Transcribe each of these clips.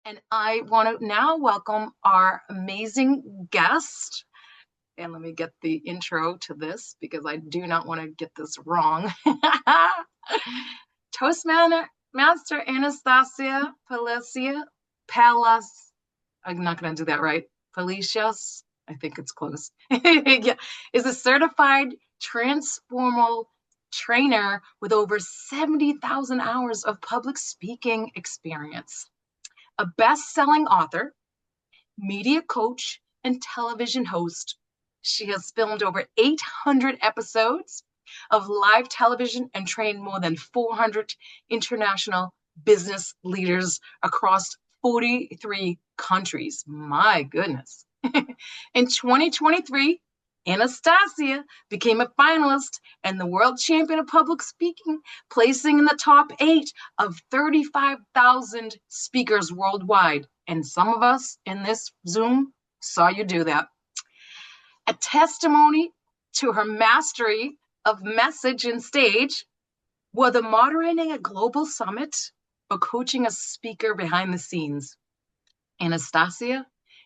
And I want to now welcome our amazing guest. And let me get the intro to this because I do not want to get this wrong. Toastmaster Anastarcia Palacious. I'm not going to do that right. Palacious. I think it's close. Yeah, is a certified transformal trainer with over 70,000 hours of public speaking experience, a best-selling author, media coach, and television host. She has filmed over 800 episodes of live television and trained more than 400 international business leaders across 43 countries. My goodness. In 2023, Anastarcia became a finalist and the world champion of public speaking, placing in the top 8 of 35,000 speakers worldwide. And some of us in this Zoom saw you do that. A testimony to her mastery of message and stage, whether moderating a global summit or coaching a speaker behind the scenes, Anastarcia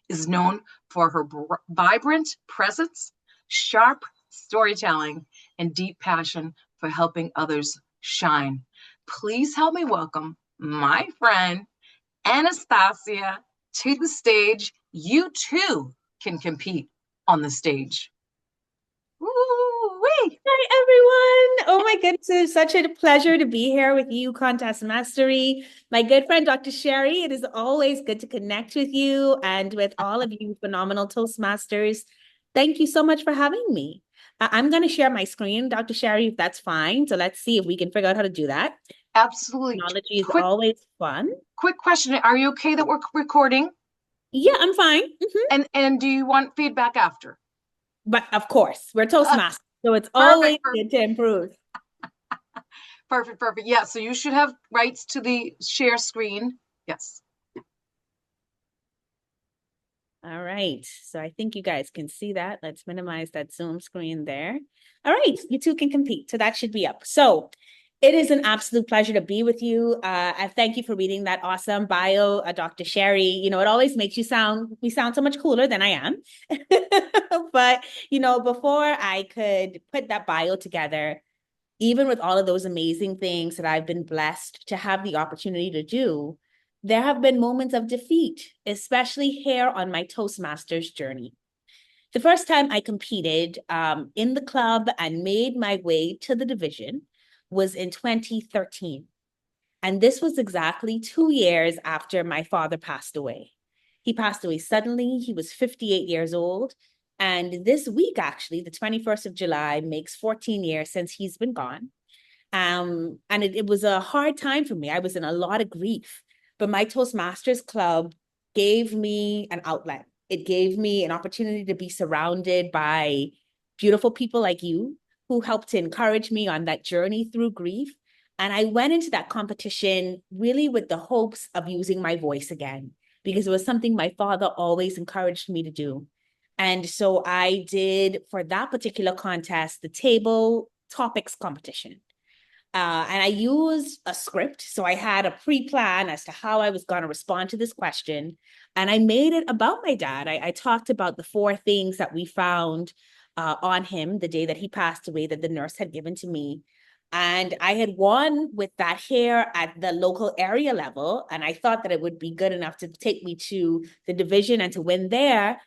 is known for her vibrant presence, sharp storytelling, and deep passion for helping others shine. Please help me welcome my friend, Anastarcia, to the stage. You too can compete on the stage. Woo-wee. Hi, everyone. Oh my goodness, it's such a pleasure to be here with you, Contest Mastery. My good friend, Dr. Sherry, it is always good to connect with you and with all of you phenomenal Toastmasters. Thank you so much for having me. I'm going to share my screen, Dr. Sherry, if that's fine. So let's see if we can figure out how to do that. Absolutely. Technology is always fun. Quick question. Are you okay that we're recording? Yeah, I'm fine. And do you want feedback after? But of course, we're Toastmasters, so it's always good to improve. Perfect. Yeah, so you should have rights to the share screen. Yes. All right, so I think you guys can see that. Let's minimize that Zoom screen there. All right, you two can compete, so that should be up. So it is an absolute pleasure to be with you. I thank you for reading that awesome bio, Dr. Sherry. You know, it always makes we sound so much cooler than I am. But, you know, before I could put that bio together, even with all of those amazing things that I've been blessed to have the opportunity to do, there have been moments of defeat, especially here on my Toastmasters journey. The first time I competed in the club and made my way to the division was in 2013. And this was exactly 2 years after my father passed away. He passed away suddenly. He was 58 years old. And this week, actually, the 21st of July, makes 14 years since he's been gone. And it was a hard time for me. I was in a lot of grief. But my Toastmasters Club gave me an outlet. It gave me an opportunity to be surrounded by beautiful people like you who helped to encourage me on that journey through grief. And I went into that competition really with the hopes of using my voice again, because it was something my father always encouraged me to do. And so I did, for that particular contest, the table topics competition. And I used a script. So I had a pre-plan as to how I was going to respond to this question. And I made it about my dad. I talked about the 4 things that we found on him the day that he passed away that the nurse had given to me. And I had won with that here at the local area level. And I thought that it would be good enough to take me to the division and to win there.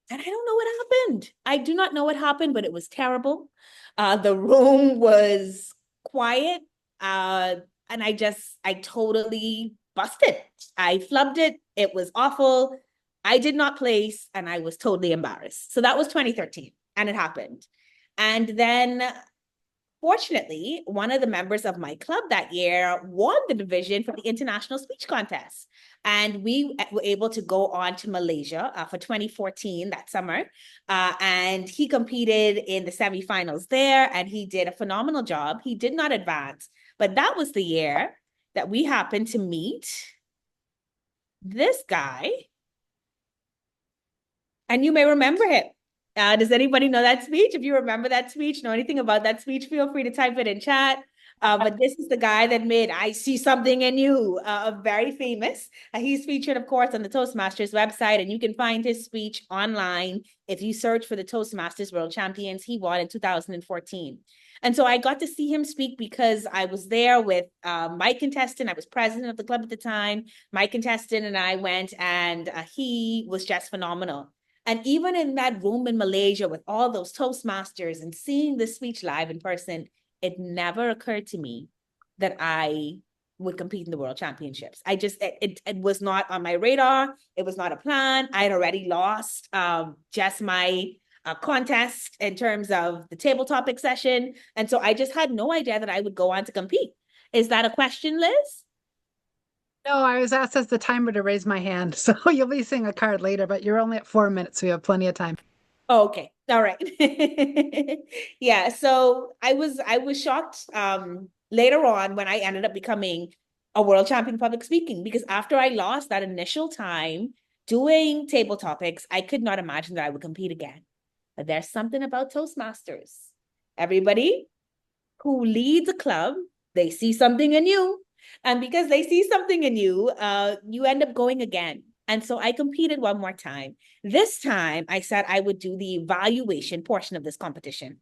And I don't know what happened. I do not know what happened, but it was terrible. The room was quiet. And I totally busted. I flubbed it. It was awful. I did not place and I was totally embarrassed. So that was 2013 and it happened. And then fortunately, one of the members of my club that year won the division for the international speech contest. And we were able to go on to Malaysia for 2014 that summer. And he competed in the semifinals there and he did a phenomenal job. He did not advance, but that was the year that we happened to meet this guy. And you may remember him. Does anybody know that speech? If you remember that speech, know anything about that speech, feel free to type it in chat. But this is the guy that made I See Something in You, very famous. He's featured, of course, on the Toastmasters website, and you can find his speech online if you search for the Toastmasters World Champions. He won in 2014. And so I got to see him speak because I was there with my contestant. I was president of the club at the time. My contestant and I went, and he was just phenomenal. And even in that room in Malaysia with all those Toastmasters and seeing the speech live in person, it never occurred to me that I would compete in the World Championships. It was not on my radar. It was not a plan. I had already lost just my contest in terms of the table topic session. And so I just had no idea that I would go on to compete. Is that a question, Liz? No, I was asked as the timer to raise my hand. So you'll be seeing a card later, but you're only at 4 minutes, so you have plenty of time. Oh, okay. All right. Yeah. So I was shocked later on when I ended up becoming a world champion in public speaking, because after I lost that initial time doing table topics, I could not imagine that I would compete again. But there's something about Toastmasters. Everybody who leads a club, they see something in you. And because they see something in you, you end up going again. And so I competed one more time. This time I said I would do the evaluation portion of this competition.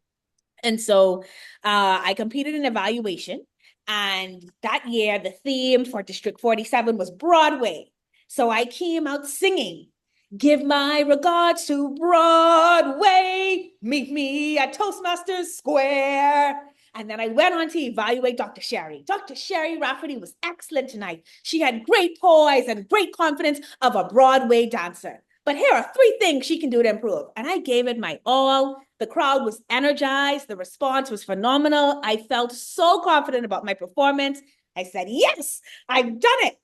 And so I competed in evaluation. And that year, the theme for District 47 was Broadway. So I came out singing, "Give my regards to Broadway. Meet me at Toastmasters Square." And then I went on to evaluate Dr. Sherry. Dr. Sherry Rafferty was excellent tonight. She had great poise and great confidence of a Broadway dancer. But here are 3 things she can do to improve. And I gave it my all. The crowd was energized. The response was phenomenal. I felt so confident about my performance. I said, yes, I've done it.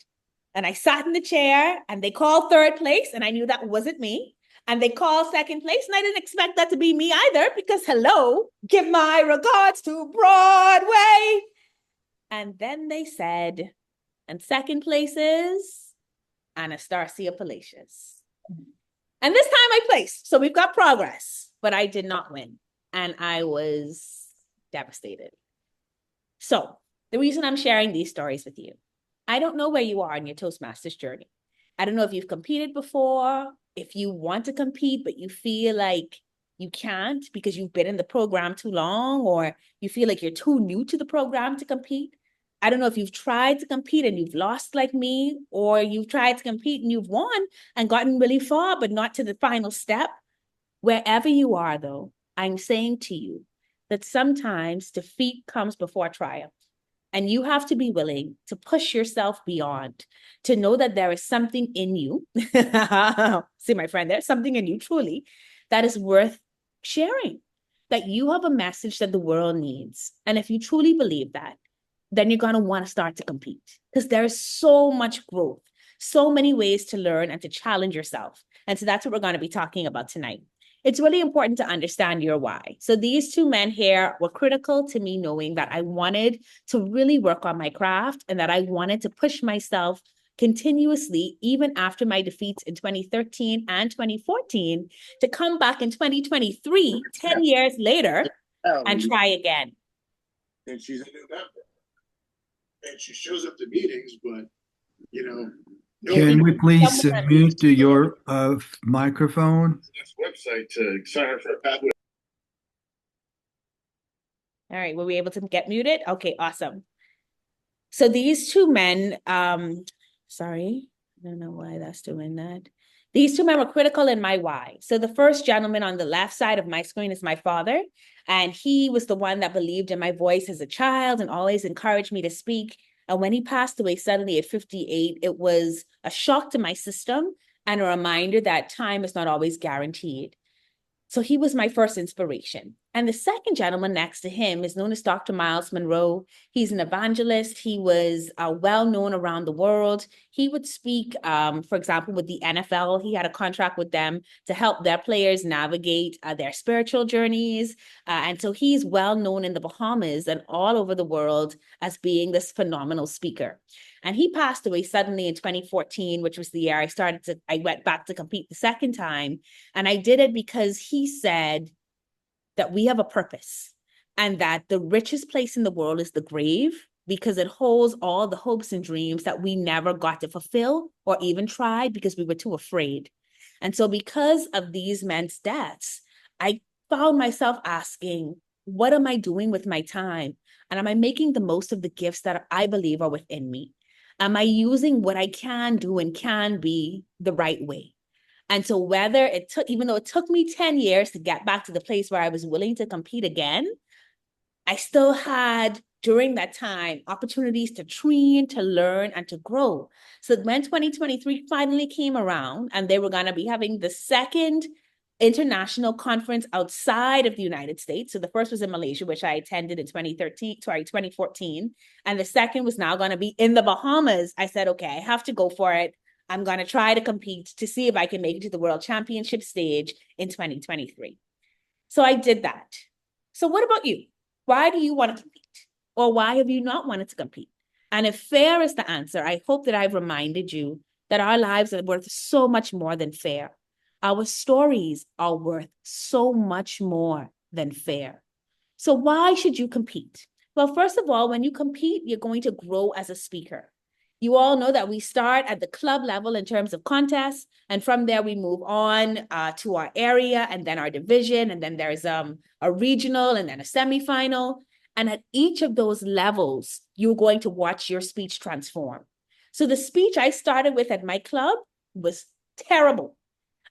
And I sat in the chair, and they called 3rd place, and I knew that wasn't me. And they called 2nd place, and I didn't expect that to be me either, because hello, give my regards to Broadway. And then they said, and 2nd place is Anastarcia Palacious. And this time I placed. So we've got progress, but I did not win. And I was devastated. So the reason I'm sharing these stories with you, I don't know where you are in your Toastmasters journey. I don't know if you've competed before, if you want to compete, but you feel like you can't because you've been in the program too long, or you feel like you're too new to the program to compete. I don't know if you've tried to compete and you've lost like me, or you've tried to compete and you've won and gotten really far, but not to the final step. Wherever you are, though, I'm saying to you that sometimes defeat comes before triumph. And you have to be willing to push yourself beyond, to know that there is something in you. See, my friend, there's something in you truly that is worth sharing, that you have a message that the world needs. And if you truly believe that, then you're going to want to start to compete, because there is so much growth, so many ways to learn and to challenge yourself. And so that's what we're going to be talking about tonight. It's really important to understand your why. So these 2 men here were critical to me knowing that I wanted to really work on my craft, and that I wanted to push myself continuously, even after my defeats in 2013 and 2014, to come back in 2023, 10 years later, and try again. And she's a new member. And she shows up to meetings, but, Can we please mute your microphone? This website to sign up for a pathway. All right, were we able to get muted? Okay, awesome. So these 2 men, sorry, I don't know why that's doing that. These 2 men were critical in my why. So the first gentleman on the left side of my screen is my father, and he was the one that believed in my voice as a child and always encouraged me to speak. And when he passed away suddenly at 58, it was a shock to my system and a reminder that time is not always guaranteed. So he was my first inspiration. And the second gentleman next to him is known as Dr. Miles Monroe. He's an evangelist. He was well known around the world. He would speak, for example, with the NFL. He had a contract with them to help their players navigate their spiritual journeys. And so he's well known in the Bahamas and all over the world as being this phenomenal speaker. And he passed away suddenly in 2014, which was the year I went back to compete the second time. And I did it because he said that we have a purpose. and that the richest place in the world is the grave because it holds all the hopes and dreams that we never got to fulfill or even tried because we were too afraid. And so because of these men's deaths, I found myself asking, what am I doing with my time? And am I making the most of the gifts that I believe are within me? Am I using what I can do and can be the right way? And so whether it took, even though it took me 10 years to get back to the place where I was willing to compete again, I still had during that time opportunities to train, to learn, and to grow. So when 2023 finally came around and they were going to be having the second international conference outside of the United States. So the first was in Malaysia, which I attended in 2014. And the second was now going to be in the Bahamas. I said, okay, I have to go for it. I'm going to try to compete to see if I can make it to the World Championship stage in 2023. So I did that. So what about you? Why do you want to compete? Or why have you not wanted to compete? And if fair is the answer, I hope that I've reminded you that our lives are worth so much more than fair. Our stories are worth so much more than fair. So why should you compete? Well, first of all, when you compete, you're going to grow as a speaker. You all know that we start at the club level in terms of contests, and from there we move on to our area and then our division, and then there's a regional and then a semifinal. And at each of those levels, you're going to watch your speech transform. So the speech I started with at my club was terrible.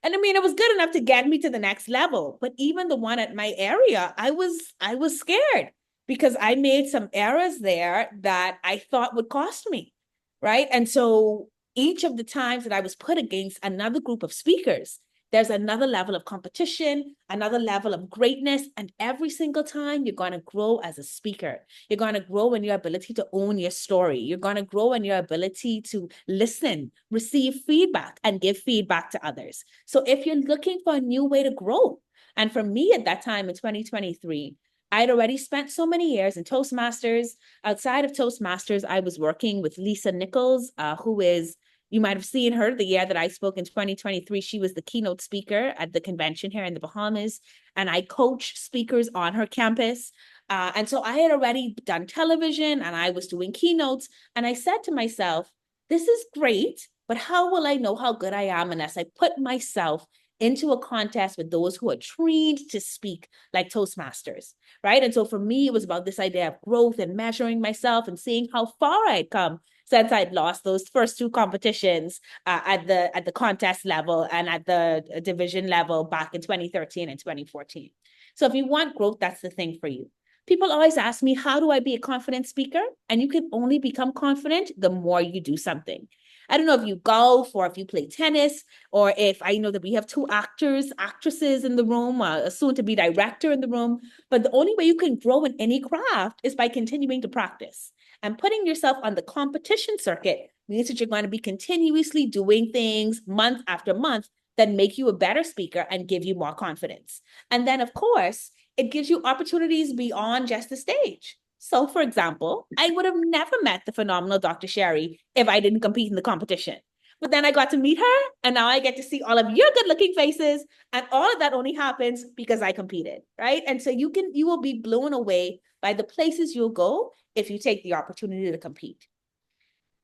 And I mean, it was good enough to get me to the next level. But even the one at my area, I was scared because I made some errors there that I thought would cost me, right? And so each of the times that I was put against another group of speakers, there's another level of competition, another level of greatness. And every single time you're going to grow as a speaker. You're going to grow in your ability to own your story. You're going to grow in your ability to listen, receive feedback, and give feedback to others. So if you're looking for a new way to grow, and for me at that time in 2023, I'd already spent so many years in Toastmasters. Outside of Toastmasters, I was working with Lisa Nichols, who is, you might have seen her the year that I spoke in 2023. She was the keynote speaker at the convention here in the Bahamas, and I coach speakers on her campus. And so I had already done television and I was doing keynotes. And I said to myself, this is great, but how will I know how good I am unless I put myself into a contest with those who are trained to speak like Toastmasters, right? And so for me, it was about this idea of growth and measuring myself and seeing how far I'd come since I'd lost those first two competitions at the contest level and at the division level back in 2013 and 2014. So if you want growth, that's the thing for you. People always ask me, how do I be a confident speaker? And you can only become confident the more you do something. I don't know if you golf or if you play tennis, or if I know that we have two actresses in the room, a soon-to-be director in the room, but the only way you can grow in any craft is by continuing to practice. And putting yourself on the competition circuit means that you're going to be continuously doing things month after month that make you a better speaker and give you more confidence. And then, of course, it gives you opportunities beyond just the stage. So, for example, I would have never met the phenomenal Dr. Sherry if I didn't compete in the competition. But then I got to meet her, and now I get to see all of your good-looking faces, and all of that only happens because I competed, right? And so you will be blown away by the places you'll go if you take the opportunity to compete.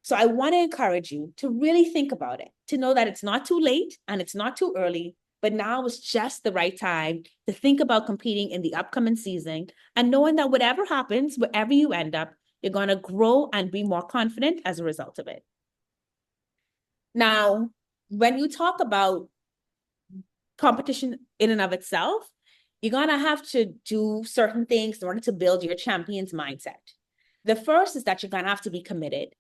So I want to encourage you to really think about it, to know that it's not too late and it's not too early, but now is just the right time to think about competing in the upcoming season and knowing that whatever happens, wherever you end up, you're going to grow and be more confident as a result of it. Now, when you talk about competition in and of itself, you're going to have to do certain things in order to build your champion's mindset. The first is that you're going to have to be committed.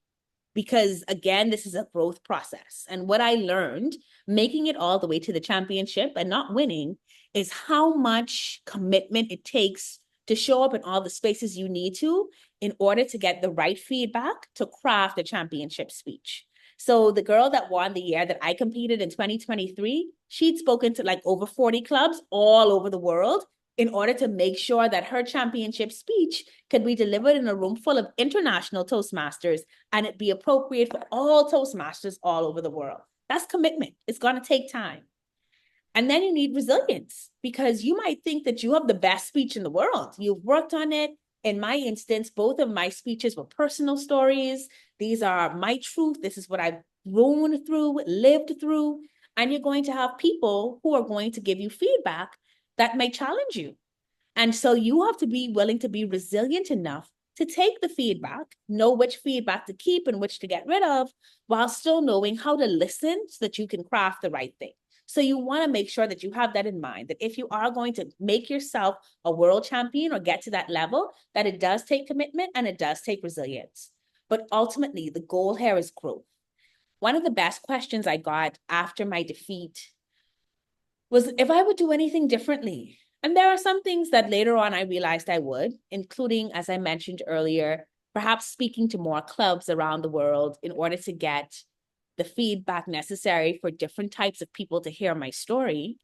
Because again, this is a growth process. And what I learned, making it all the way to the championship and not winning, is how much commitment it takes to show up in all the spaces you need to in order to get the right feedback to craft a championship speech. So the girl that won the year that I competed in 2023, she'd spoken to like over 40 clubs all over the world in order to make sure that her championship speech could be delivered in a room full of international Toastmasters and it be appropriate for all Toastmasters all over the world. That's commitment. It's going to take time. And then you need resilience, because you might think that you have the best speech in the world. You've worked on it. In my instance, both of my speeches were personal stories. These are my truth. This is what I've grown through, lived through. And you're going to have people who are going to give you feedback that may challenge you. And so you have to be willing to be resilient enough to take the feedback, know which feedback to keep and which to get rid of, while still knowing how to listen so that you can craft the right thing. So you want to make sure that you have that in mind, that if you are going to make yourself a world champion or get to that level, that it does take commitment and it does take resilience. But ultimately, the goal here is growth. One of the best questions I got after my defeat was if I would do anything differently. And there are some things that later on I realized I would, including, as I mentioned earlier, perhaps speaking to more clubs around the world in order to get the feedback necessary for different types of people to hear my story.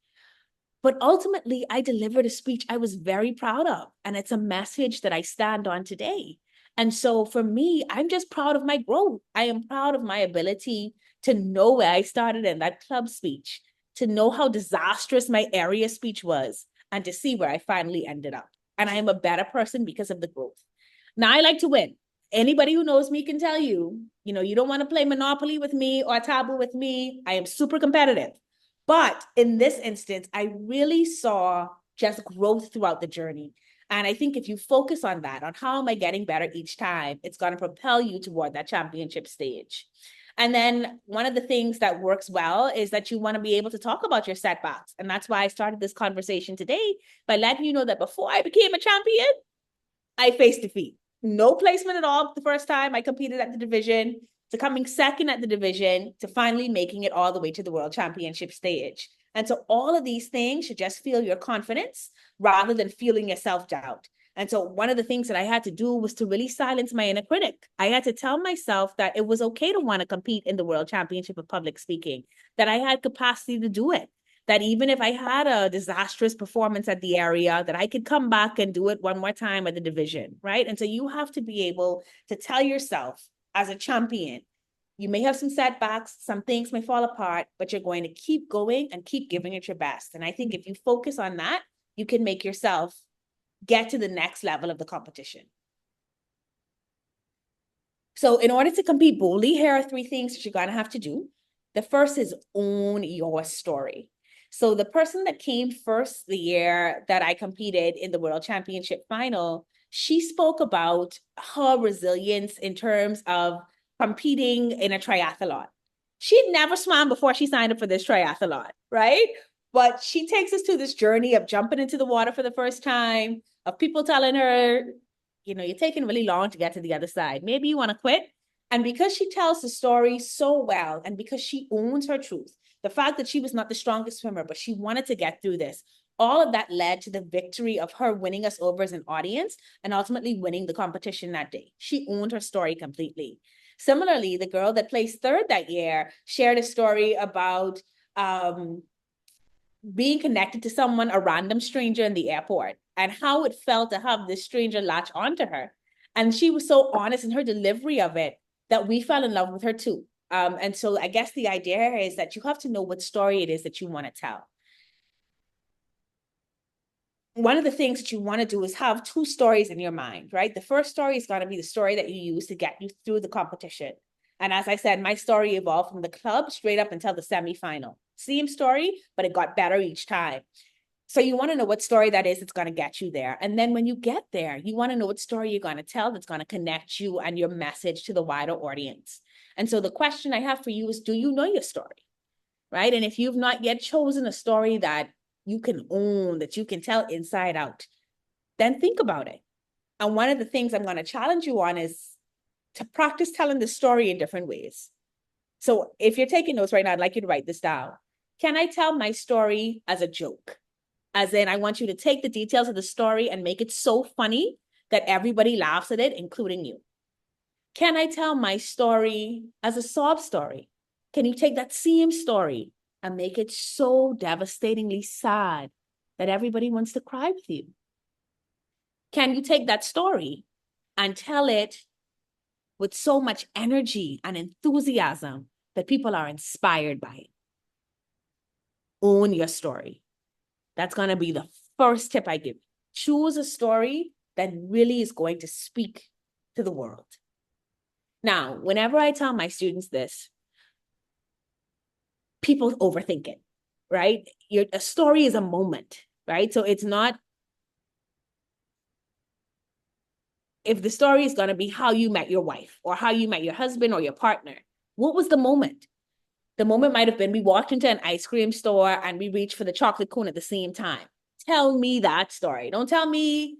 But ultimately, I delivered a speech I was very proud of, and it's a message that I stand on today. And so for me, I'm just proud of my growth. I am proud of my ability to know where I started in that club speech, to know how disastrous my area speech was, and to see where I finally ended up. And I am a better person because of the growth. Now, I like to win. Anybody who knows me can tell you, you don't want to play Monopoly with me or Taboo with me. I am super competitive. But in this instance, I really saw just growth throughout the journey. And I think if you focus on that, on how am I getting better each time, it's going to propel you toward that championship stage. And then one of the things that works well is that you want to be able to talk about your setbacks. And that's why I started this conversation today by letting you know that before I became a champion, I faced defeat. No placement at all the first time I competed at the division, to coming second at the division, to finally making it all the way to the world championship stage. And so all of these things should just fuel your confidence rather than fueling your self-doubt. And so one of the things that I had to do was to really silence my inner critic. I had to tell myself that it was okay to want to compete in the world championship of public speaking, that I had capacity to do it, that even if I had a disastrous performance at the area, that I could come back and do it one more time at the division, right? And so you have to be able to tell yourself as a champion, you may have some setbacks, some things may fall apart, but you're going to keep going and keep giving it your best. And I think if you focus on that, you can make yourself get to the next level of the competition. So in order to compete boldly, here are 3 things that you're going to have to do. The first is own your story. So the person that came first the year that I competed in the World Championship final, she spoke about her resilience in terms of competing in a triathlon. She'd never swam before she signed up for this triathlon, right? But she takes us to this journey of jumping into the water for the first time, of people telling her, you're taking really long to get to the other side. Maybe you want to quit. And because she tells the story so well, and because she owns her truth, the fact that she was not the strongest swimmer, but she wanted to get through this, all of that led to the victory of her winning us over as an audience and ultimately winning the competition that day. She owned her story completely. Similarly, the girl that placed third that year shared a story about being connected to someone, a random stranger in the airport, and how it felt to have this stranger latch onto her. And she was so honest in her delivery of it that we fell in love with her too. And so I guess the idea is that you have to know what story it is that you want to tell. One of the things that you want to do is have 2 stories in your mind, right? The first story is going to be the story that you use to get you through the competition. And as I said, my story evolved from the club straight up until the semifinal. Same story, but it got better each time. So you want to know what story that is that's going to get you there. And then when you get there, you want to know what story you're going to tell that's going to connect you and your message to the wider audience. And so the question I have for you is, do you know your story, right? And if you've not yet chosen a story that you can own, that you can tell inside out, then think about it. And one of the things I'm going to challenge you on is to practice telling the story in different ways. So if you're taking notes right now, I'd like you to write this down. Can I tell my story as a joke? As in, I want you to take the details of the story and make it so funny that everybody laughs at it, including you. Can I tell my story as a sob story? Can you take that same story and make it so devastatingly sad that everybody wants to cry with you? Can you take that story and tell it with so much energy and enthusiasm that people are inspired by it? Own your story. That's going to be the first tip I give you. Choose a story that really is going to speak to the world. Now, whenever I tell my students this, people overthink it, right? A story is a moment, right? So it's not, if the story is going to be how you met your wife or how you met your husband or your partner, what was the moment? The moment might have been we walked into an ice cream store and we reached for the chocolate cone at the same time. Tell me that story. Don't tell me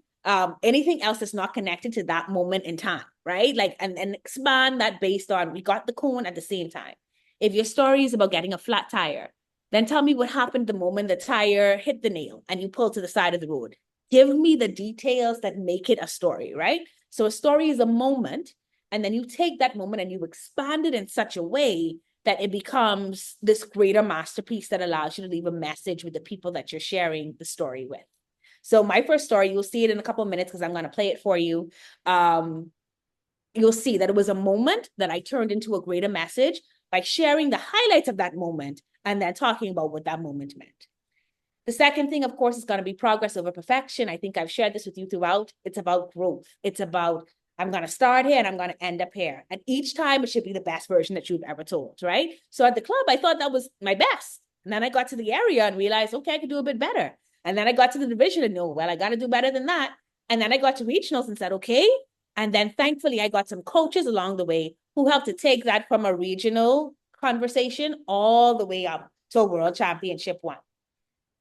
anything else that's not connected to that moment in time, right? Like, and expand that based on we got the cone at the same time. If your story is about getting a flat tire, then tell me what happened the moment the tire hit the nail and you pulled to the side of the road. Give me the details that make it a story, right? So a story is a moment, and then you take that moment and you expand it in such a way that it becomes this greater masterpiece that allows you to leave a message with the people that you're sharing the story with. So my first story, you'll see it in a couple of minutes because I'm going to play it for you. You'll see that it was a moment that I turned into a greater message by sharing the highlights of that moment and then talking about what that moment meant. The second thing, of course, is going to be progress over perfection. I think I've shared this with you throughout. It's about growth. It's about, I'm going to start here and I'm going to end up here. And each time it should be the best version that you've ever told, right? So at the club, I thought that was my best. And then I got to the area and realized, okay, I could do a bit better. And then I got to the division and know, well, I got to do better than that. And then I got to regionals and said, okay. And then thankfully, I got some coaches along the way who helped to take that from a regional conversation all the way up to a world championship one.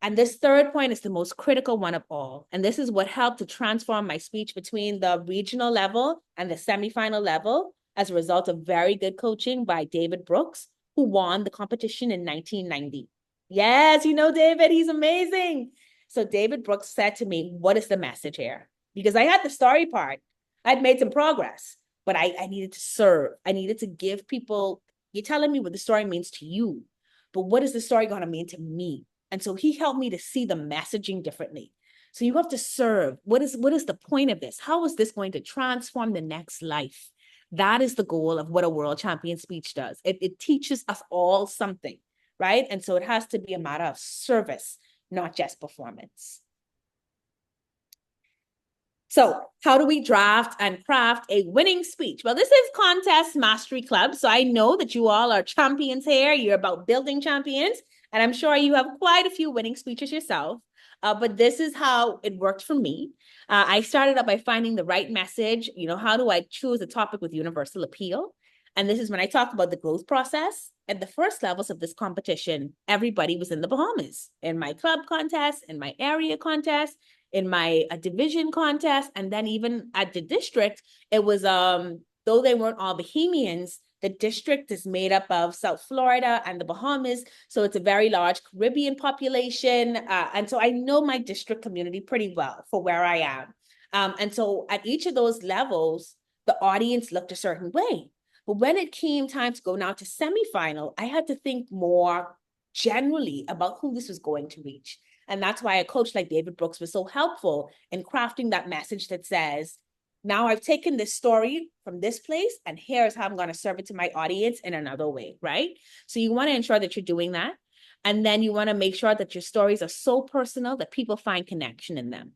And this third point is the most critical one of all. And this is what helped to transform my speech between the regional level and the semifinal level as a result of very good coaching by David Brooks, who won the competition in 1990. Yes, you know David, he's amazing. So David Brooks said to me, what is the message here? Because I had the story part. I'd made some progress, but I needed to serve. I needed to give people, you're telling me what the story means to you, but what is the story going to mean to me? And so he helped me to see the messaging differently. So you have to serve. What is the point of this? How is this going to transform the next life? That is the goal of what a world champion speech does. It teaches us all something, right? And so it has to be a matter of service, not just performance. So how do we draft and craft a winning speech? Well, this is Contest Mastery Club. So I know that you all are champions here. You're about building champions. And I'm sure you have quite a few winning speeches yourself. But this is how it worked for me. I started out by finding the right message. You know, how do I choose a topic with universal appeal? And this is when I talk about the growth process. At the first levels of this competition, everybody was in the Bahamas. In my club contest, in my area contest, in my division contest, and then even at the district, it was, though they weren't all Bahamians, the district is made up of South Florida and the Bahamas. So it's a very large Caribbean population. And so I know my district community pretty well for where I am. And so at each of those levels, the audience looked a certain way. But when it came time to go now to semifinal, I had to think more generally about who this was going to reach. And that's why a coach like David Brooks was so helpful in crafting that message that says, now I've taken this story from this place, and here's how I'm going to serve it to my audience in another way, right? So you want to ensure that you're doing that. And then you want to make sure that your stories are so personal that people find connection in them.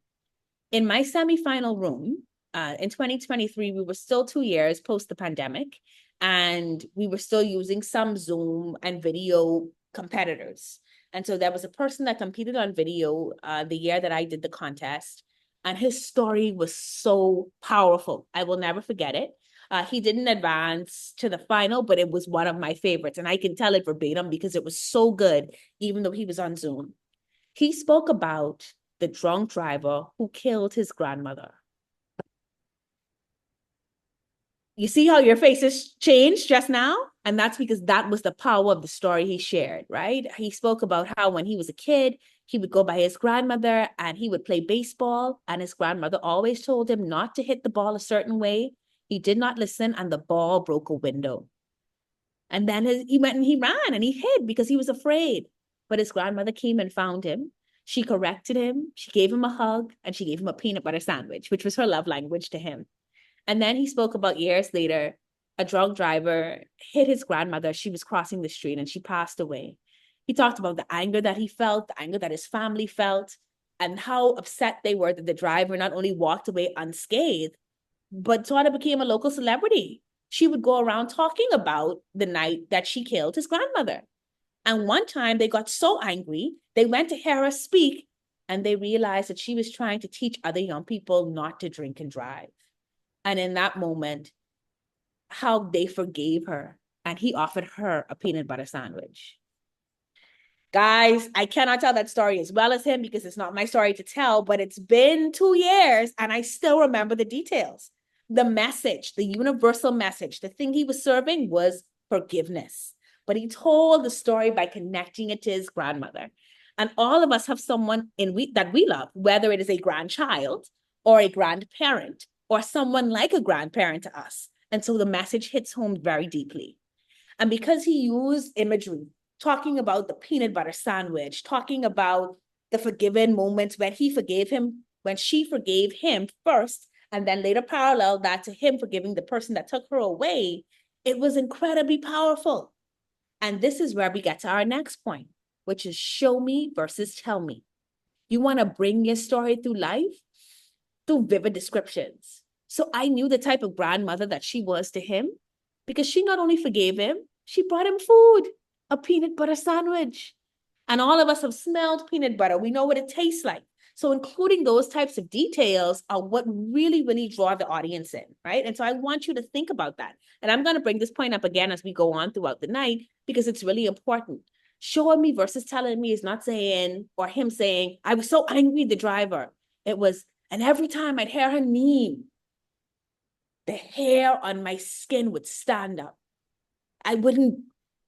In my semifinal room, in 2023, we were still 2 years post the pandemic, and we were still using some Zoom and video competitors. And so there was a person that competed on video the year that I did the contest. And his story was so powerful. I will never forget it. He didn't advance to the final, but it was one of my favorites. And I can tell it verbatim because it was so good, even though he was on Zoom. He spoke about the drunk driver who killed his grandmother. You see how your faces changed just now? And that's because that was the power of the story he shared, right? He spoke about how when he was a kid, he would go by his grandmother and he would play baseball. And his grandmother always told him not to hit the ball a certain way. He did not listen and the ball broke a window. And then he went and he ran and he hid because he was afraid. But his grandmother came and found him. She corrected him. She gave him a hug and she gave him a peanut butter sandwich, which was her love language to him. And then he spoke about years later, a drunk driver hit his grandmother. She was crossing the street and she passed away. He talked about the anger that he felt, the anger that his family felt, and how upset they were that the driver not only walked away unscathed, but sort of became a local celebrity. She would go around talking about the night that she killed his grandmother. And one time they got so angry, they went to hear her speak, and they realized that she was trying to teach other young people not to drink and drive. And in that moment, how they forgave her, and he offered her a peanut butter sandwich. Guys, I cannot tell that story as well as him because it's not my story to tell, but it's been 2 years and I still remember the details. The message, the universal message, the thing he was serving was forgiveness. But he told the story by connecting it to his grandmother. And all of us have someone that we love, whether it is a grandchild or a grandparent or someone like a grandparent to us. And so the message hits home very deeply. And because he used imagery, talking about the peanut butter sandwich, talking about the forgiven moments when he forgave him, when she forgave him first, and then later parallel that to him forgiving the person that took her away, it was incredibly powerful. And this is where we get to our next point, which is show me versus tell me. You want to bring your story through life through vivid descriptions. So I knew the type of grandmother that she was to him because she not only forgave him, she brought him food, a peanut butter sandwich. And all of us have smelled peanut butter. We know what it tastes like. So including those types of details are what really, really draw the audience in, right? And so I want you to think about that. And I'm going to bring this point up again as we go on throughout the night because it's really important. Showing me versus telling me is not saying, or him saying, I was so angry at the driver. It was, and every time I'd hear her name, the hair on my skin would stand up. I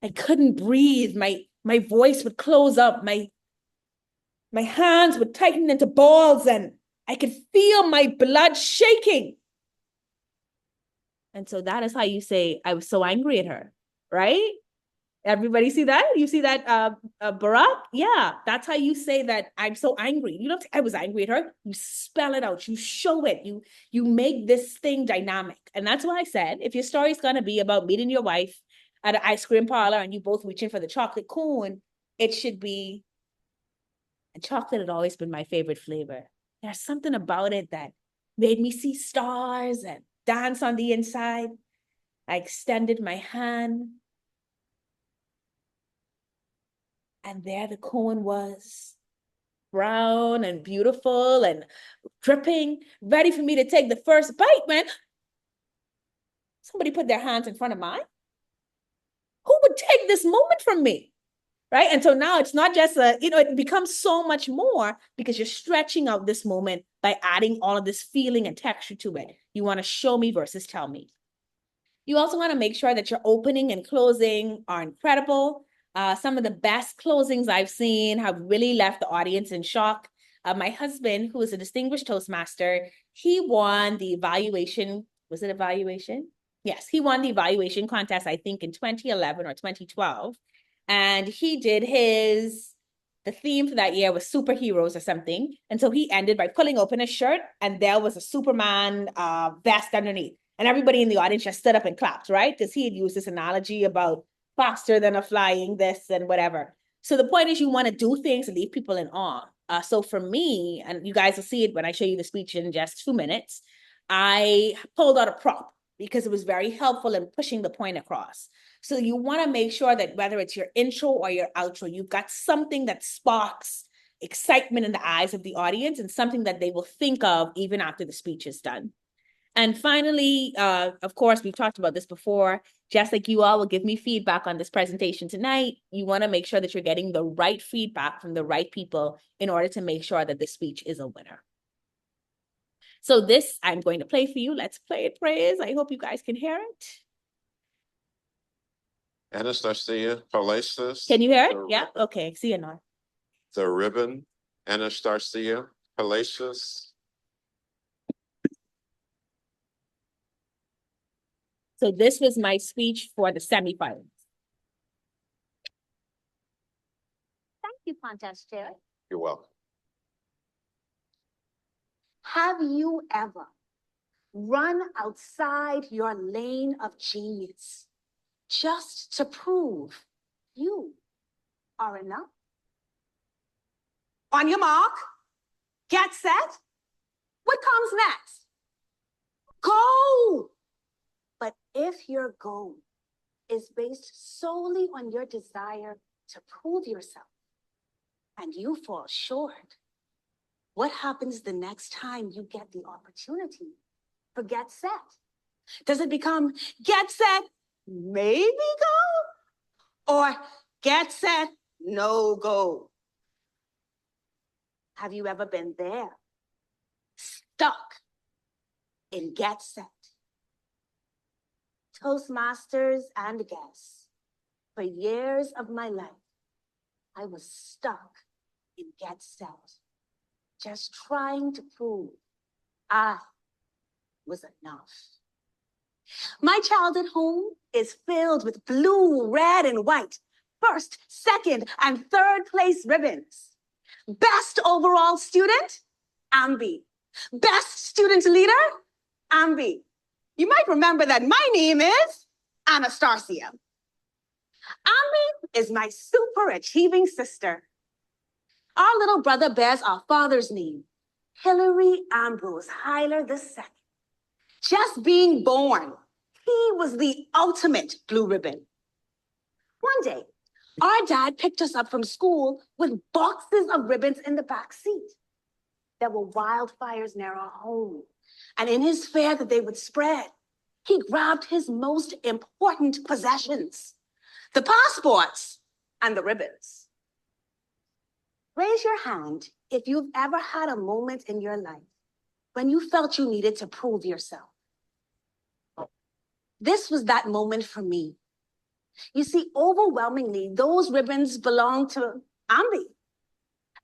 couldn't breathe. My voice would close up. My hands would tighten into balls and I could feel my blood shaking. And so that is how you say, I was so angry at her, right? Everybody see that? You see that, Barack? Yeah, that's how you say that I'm so angry. You don't say, I was angry at her. You spell it out. You show it. You make this thing dynamic. And that's why I said, if your story's going to be about meeting your wife at an ice cream parlor and you both reaching for the chocolate cone, it should be, and chocolate had always been my favorite flavor. There's something about it that made me see stars and dance on the inside. I extended my hand. And there the cone was, brown and beautiful and dripping, ready for me to take the first bite, man. Somebody put their hands in front of mine. Who would take this moment from me? Right? And so now it's not just it becomes so much more because you're stretching out this moment by adding all of this feeling and texture to it. You want to show me versus tell me. You also want to make sure that your opening and closing are incredible. Some of the best closings I've seen have really left the audience in shock. My husband, who is a distinguished Toastmaster, he won the evaluation. Was it evaluation? Yes, he won the evaluation contest, I think in 2011 or 2012. And he did the theme for that year was superheroes or something. And so he ended by pulling open his shirt and there was a Superman vest underneath. And everybody in the audience just stood up and clapped, right? Because he had used this analogy about faster than a flying this and whatever. So the point is you want to do things and leave people in awe. So for me, and you guys will see it when I show you the speech in just 2 minutes, I pulled out a prop because it was very helpful in pushing the point across. So you want to make sure that whether it's your intro or your outro, you've got something that sparks excitement in the eyes of the audience and something that they will think of even after the speech is done. And finally, of course, we've talked about this before, just like you all will give me feedback on this presentation tonight, you want to make sure that you're getting the right feedback from the right people in order to make sure that the speech is a winner. So this I'm going to play for you. Let's play it, praise. I hope you guys can hear it. Anastarcia Palacious. Can you hear it? Yeah, okay, see you now. The ribbon, Anastarcia Palacious. So this was my speech for the semifinals. Thank you, Contest Chair. You're welcome. Have you ever run outside your lane of genius just to prove you are enough. On your mark, get set. What comes next? Go! But if your goal is based solely on your desire to prove yourself and you fall short, what happens the next time you get the opportunity for get set? Does it become get set, maybe go? Or get set, no go? Have you ever been there? Stuck in get set? Toastmasters and guests, for years of my life, I was stuck in get set, just trying to prove I was enough. My childhood home is filled with blue, red, and white, first, second, and third place ribbons. Best overall student, Ambi. Best student leader, Ambi. You might remember that my name is Anastarcia. Ambi is my super achieving sister. Our little brother bears our father's name, Hilary Ambrose Hyler II. Just being born, he was the ultimate blue ribbon. One day, our dad picked us up from school with boxes of ribbons in the back seat. There were wildfires near our home, and in his fear that they would spread, he grabbed his most important possessions, the passports and the ribbons. Raise your hand if you've ever had a moment in your life when you felt you needed to prove yourself. This was that moment for me. You see, overwhelmingly, those ribbons belonged to Ambi.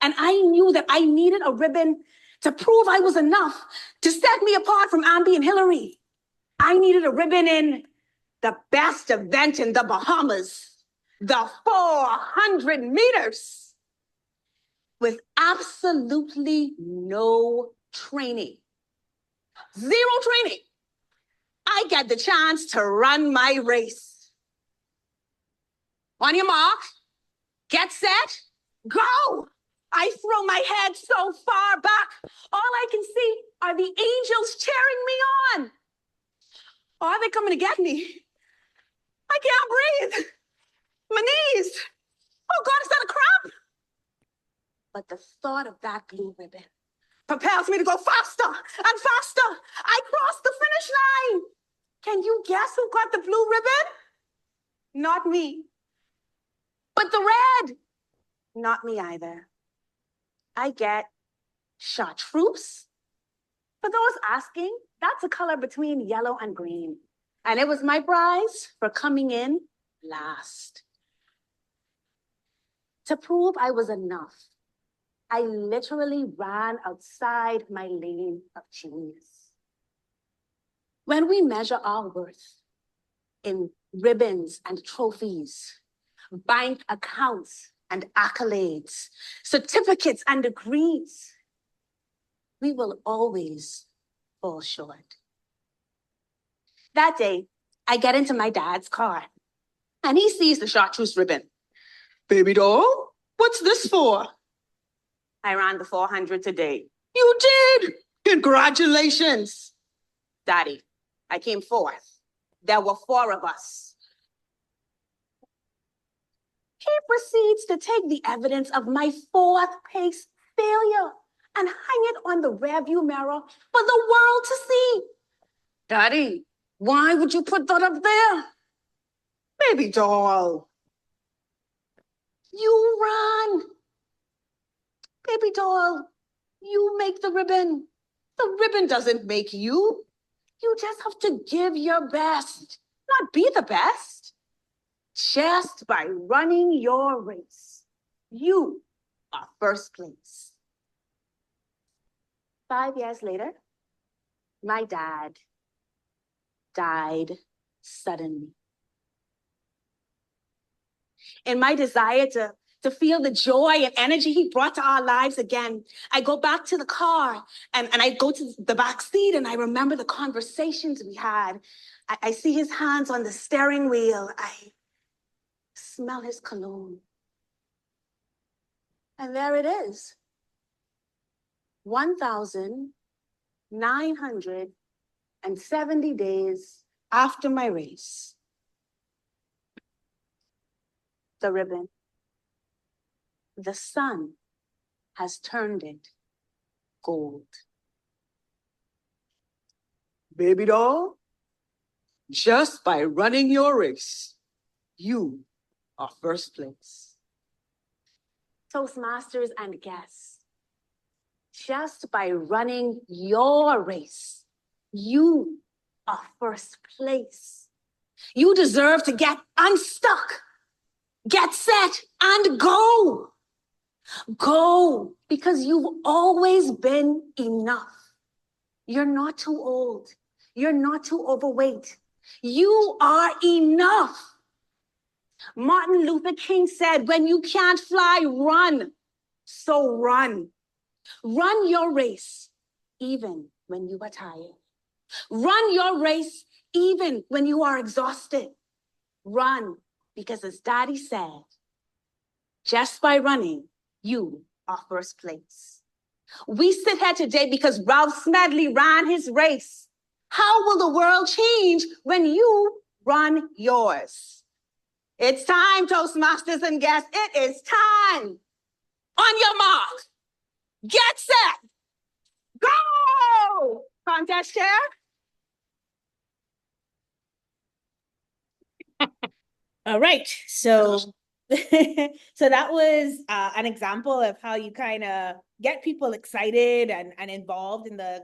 And I knew that I needed a ribbon to prove I was enough, to set me apart from Ambi and Hillary. I needed a ribbon in the best event in the Bahamas, the 400 meters, with absolutely no training. Zero training. I get the chance to run my race. On your mark, get set, go. I throw my head so far back, all I can see are the angels cheering me on. Oh, are they coming to get me? I can't breathe. My knees. Oh God, is that a crab? But the thought of that blue ribbon propels me to go faster and faster. I cross the finish line. Can you guess who got the blue ribbon? Not me. But the red? Not me either. I get chartreuse. For those asking, that's a color between yellow and green. And it was my prize for coming in last. To prove I was enough, I literally ran outside my lane of genius. When we measure our worth in ribbons and trophies, bank accounts and accolades, certificates and degrees, we will always fall short. That day, I get into my dad's car, and he sees the chartreuse ribbon. Baby doll, what's this for? I ran the 400 today. You did? Congratulations. Daddy, I came fourth. There were 4 of us. He proceeds to take the evidence of my 4th place failure and hang it on the rearview mirror for the world to see. Daddy, why would you put that up there? Baby doll. You run. Baby doll, you make the ribbon. The ribbon doesn't make you. You just have to give your best, not be the best. Just by running your race, you are first place. 5 years later, my dad died suddenly. In my desire to feel the joy and energy he brought to our lives again, I go back to the car and I go to the back seat and I remember the conversations we had. I see his hands on the steering wheel. I smell his cologne. And there it is. 1,970 days after my race. The ribbon. The sun has turned it gold. Baby doll, just by running your race, you are first place. Toastmasters and guests, just by running your race, you are first place. You deserve to get unstuck, get set, and go. Go, because you've always been enough. You're not too old. You're not too overweight. You are enough. Martin Luther King said, when you can't fly, run. So run. Run your race, even when you are tired. Run your race, even when you are exhausted. Run, because as Daddy said, just by running, you are first place. We sit here today because Ralph Smedley ran his race. How will the world change when you run yours? It's time, Toastmasters and guests. It is time. On your mark. Get set. Go! Contest chair. All right, so so that was an example of how you kind of get people excited and involved in the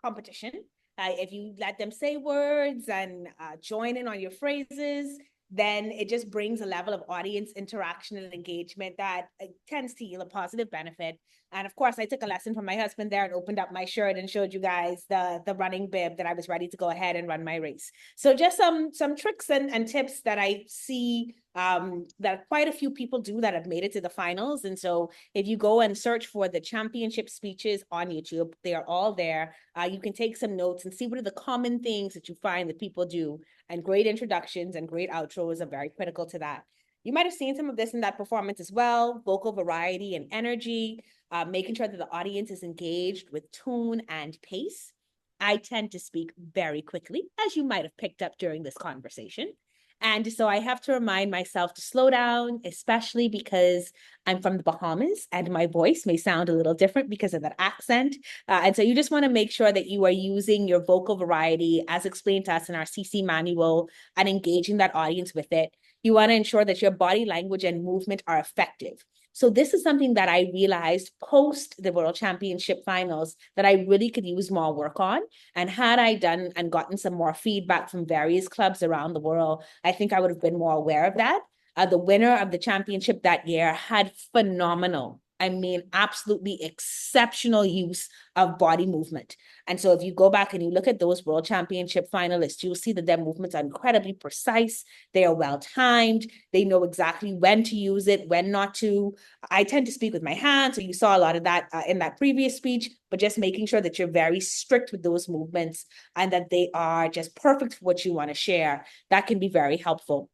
competition. If you let them say words and join in on your phrases, then it just brings a level of audience interaction and engagement that tends to yield a positive benefit. And of course, I took a lesson from my husband there and opened up my shirt and showed you guys the running bib that I was ready to go ahead and run my race. So just some tricks and tips that I see that quite a few people do that have made it to the finals. And so if you go and search for the championship speeches on YouTube, they are all there. You can take some notes and see what are the common things that you find that people do. And great introductions and great outros are very critical to that. You might have seen some of this in that performance as well, vocal variety and energy, making sure that the audience is engaged with tone and pace. I tend to speak very quickly, as you might have picked up during this conversation. And so I have to remind myself to slow down, especially because I'm from the Bahamas and my voice may sound a little different because of that accent. And so you just want to make sure that you are using your vocal variety as explained to us in our CC manual and engaging that audience with it. You want to ensure that your body language and movement are effective. So this is something that I realized post the World Championship finals that I really could use more work on. And had I done and gotten some more feedback from various clubs around the world, I think I would have been more aware of that. The winner of the championship that year had phenomenal, I mean, absolutely exceptional use of body movement. And so if you go back and you look at those World Championship finalists, you'll see that their movements are incredibly precise. They are well-timed. They know exactly when to use it, when not to. I tend to speak with my hands, so you saw a lot of that in that previous speech, but just making sure that you're very strict with those movements and that they are just perfect for what you want to share. That can be very helpful.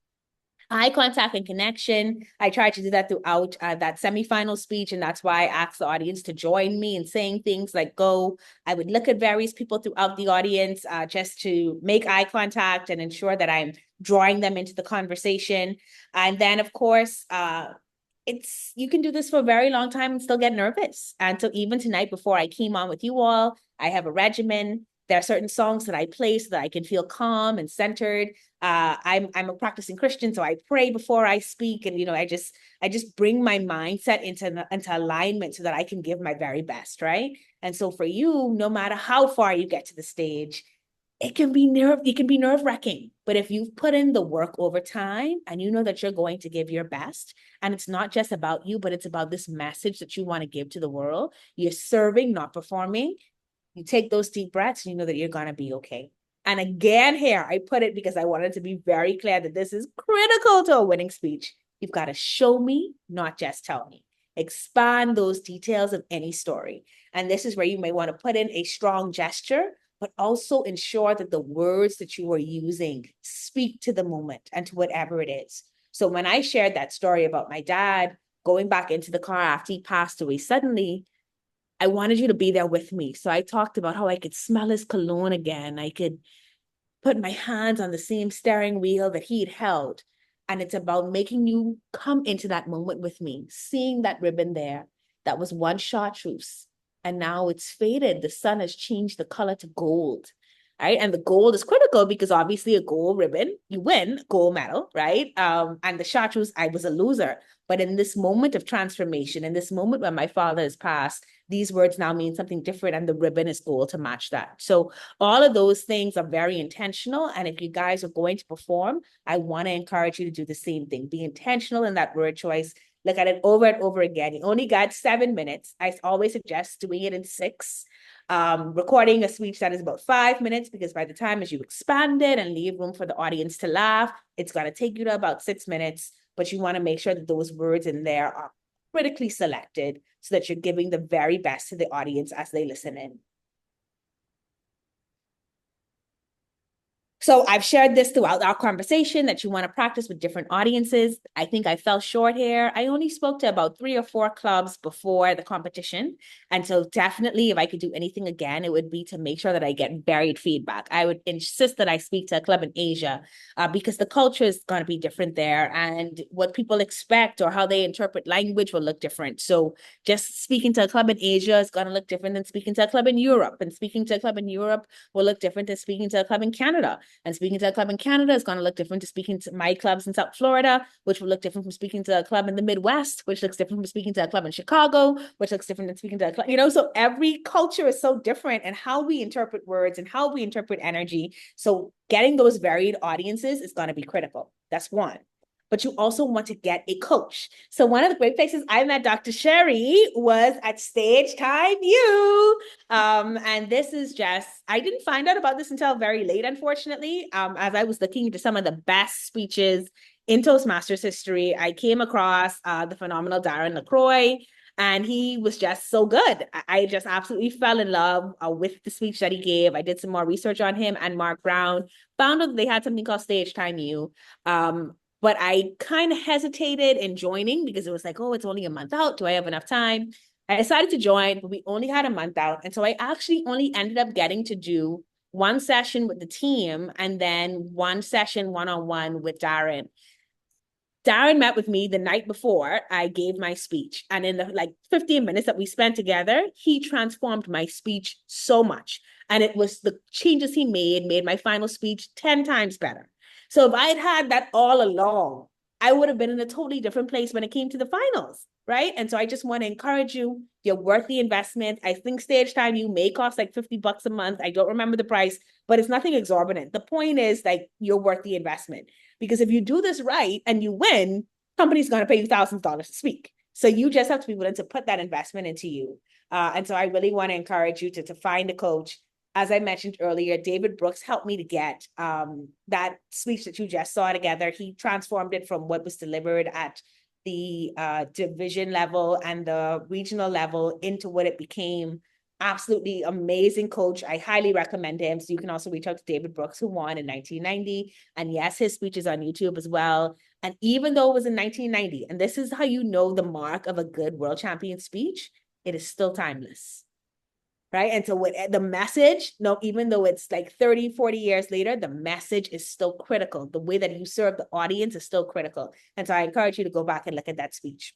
Eye contact and connection. I tried to do that throughout that semifinal speech, and that's why I asked the audience to join me in saying things like go. I would look at various people throughout the audience just to make eye contact and ensure that I'm drawing them into the conversation. And then, of course, you can do this for a very long time and still get nervous. And so even tonight, before I came on with you all, I have a regimen. There are certain songs that I play so that I can feel calm and centered. I'm a practicing Christian, so I pray before I speak, and I just bring my mindset into alignment so that I can give my very best, right? And so for you, no matter how far you get to the stage, it can be nerve-wracking. But if you've put in the work over time and you know that you're going to give your best, and it's not just about you, but it's about this message that you want to give to the world, you're serving, not performing. You take those deep breaths, and you know that you're going to be okay. And again, here, I put it because I wanted to be very clear that this is critical to a winning speech. You've got to show me, not just tell me. Expand those details of any story. And this is where you may want to put in a strong gesture, but also ensure that the words that you are using speak to the moment and to whatever it is. So when I shared that story about my dad going back into the car after he passed away suddenly, I wanted you to be there with me. So I talked about how I could smell his cologne again. I could put my hands on the same steering wheel that he'd held. And it's about making you come into that moment with me, seeing that ribbon there. That was one chartreuse. And now it's faded. The sun has changed the color to gold. Right. And the gold is critical because obviously a gold ribbon, you win gold medal, right? And the chartreuse, I was a loser. But in this moment of transformation, in this moment when my father has passed, these words now mean something different, and the ribbon is gold to match that. So all of those things are very intentional. And if you guys are going to perform, I want to encourage you to do the same thing. Be intentional in that word choice. Look at it over and over again. You only got 7 minutes. I always suggest doing it in 6. Recording a speech that is about 5 minutes, because by the time as you expand it and leave room for the audience to laugh, it's going to take you to about 6 minutes. But you want to make sure that those words in there are critically selected so that you're giving the very best to the audience as they listen in. So I've shared this throughout our conversation that you want to practice with different audiences. I think I fell short here. I only spoke to about 3 or 4 clubs before the competition. And so definitely if I could do anything again, it would be to make sure that I get varied feedback. I would insist that I speak to a club in Asia because the culture is going to be different there. And what people expect or how they interpret language will look different. So just speaking to a club in Asia is going to look different than speaking to a club in Europe. And speaking to a club in Europe will look different than speaking to a club in Canada. And speaking to a club in Canada is going to look different to speaking to my clubs in South Florida, which will look different from speaking to a club in the Midwest, which looks different from speaking to a club in Chicago, which looks different than speaking to a club, so every culture is so different, and how we interpret words and how we interpret energy. So getting those varied audiences is going to be critical. That's one. But you also want to get a coach. So one of the great places I met Dr. Sherry was at Stage Time U. And this is just, I didn't find out about this until very late, unfortunately. As I was looking into some of the best speeches in Toastmasters history, I came across the phenomenal Darren LaCroix, and he was just so good. I just absolutely fell in love with the speech that he gave. I did some more research on him and Mark Brown, found out that they had something called Stage Time U. But I kind of hesitated in joining because it was like, oh, it's only a month out. Do I have enough time? I decided to join, but we only had a month out. And so I actually only ended up getting to do 1 session with the team and then 1 session one-on-one with Darren. Darren met with me the night before I gave my speech. And in the 15 minutes that we spent together, he transformed my speech so much. And it was the changes he made my final speech 10 times better. So if I had had that all along, I would have been in a totally different place when it came to the finals, right? And so I just want to encourage you, you're worth the investment. I think Stage Time U may cost like $50 a month. I don't remember the price, but it's nothing exorbitant. The point is you're worth the investment, because if you do this right and you win, company's going to pay you thousands of dollars to speak. So you just have to be willing to put that investment into you. And so I really want to encourage you to find a coach. As I mentioned earlier, David Brooks helped me to get that speech that you just saw together. He transformed it from what was delivered at the division level and the regional level into what it became. Absolutely amazing coach. I highly recommend him. So you can also reach out to David Brooks, who won in 1990. And yes, his speech is on YouTube as well. And even though it was in 1990, and this is how you know the mark of a good world champion speech, it is still timeless. Right. And so the message, even though it's like 30, 40 years later, the message is still critical. The way that you serve the audience is still critical. And so I encourage you to go back and look at that speech.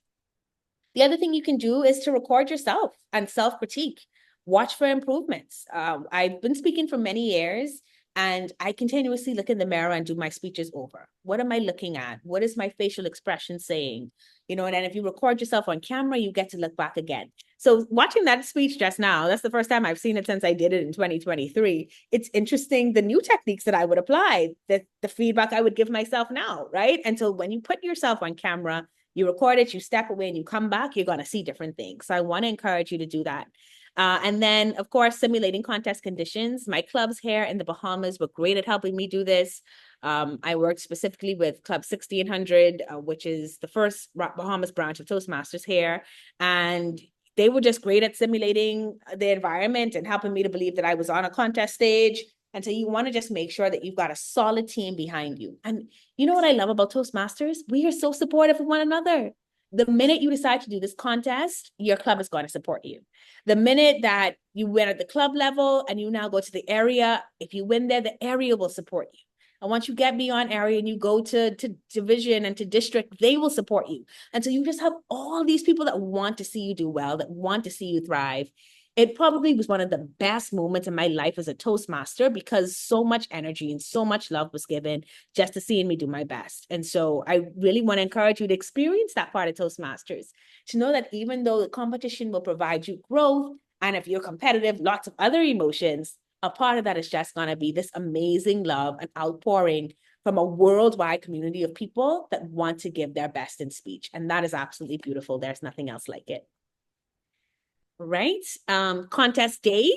The other thing you can do is to record yourself and self-critique. Watch for improvements. I've been speaking for many years, and I continuously look in the mirror and do my speeches over. What am I looking at? What is my facial expression saying? And then if you record yourself on camera, you get to look back again. So watching that speech just now, that's the first time I've seen it since I did it in 2023. It's interesting, the new techniques that I would apply, the feedback I would give myself now, right? And so when you put yourself on camera, you record it, you step away and you come back, you're going to see different things. So I want to encourage you to do that. And then, of course, simulating contest conditions. My clubs here in the Bahamas were great at helping me do this. I worked specifically with Club 1600, which is the first Bahamas branch of Toastmasters here. And they were just great at simulating the environment and helping me to believe that I was on a contest stage. And so you want to just make sure that you've got a solid team behind you. And you know what I love about Toastmasters? We are so supportive of one another. the minute you decide to do this contest, your club is going to support you. The minute that you win at the club level and you now go to the area, if you win there, the area will support you. And once you get beyond area and you go to division and to district, they will support you. And so you just have all these people that want to see you do well, that want to see you thrive. It probably was one of the best moments in my life as a Toastmaster because so much energy and so much love was given just to seeing me do my best. And so I really want to encourage you to experience that part of Toastmasters, to know that even though the competition will provide you growth, and if you're competitive, lots of other emotions, a part of that is just going to be this amazing love and outpouring from a worldwide community of people that want to give their best in speech. And that is absolutely beautiful. There's nothing else like it. Right? Contest day.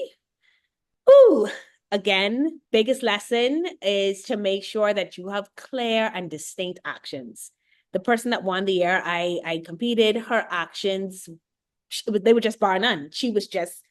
Ooh, again, biggest lesson is to make sure that you have clear and distinct actions. The person that won the year I competed, her actions, they were just bar none. She was just,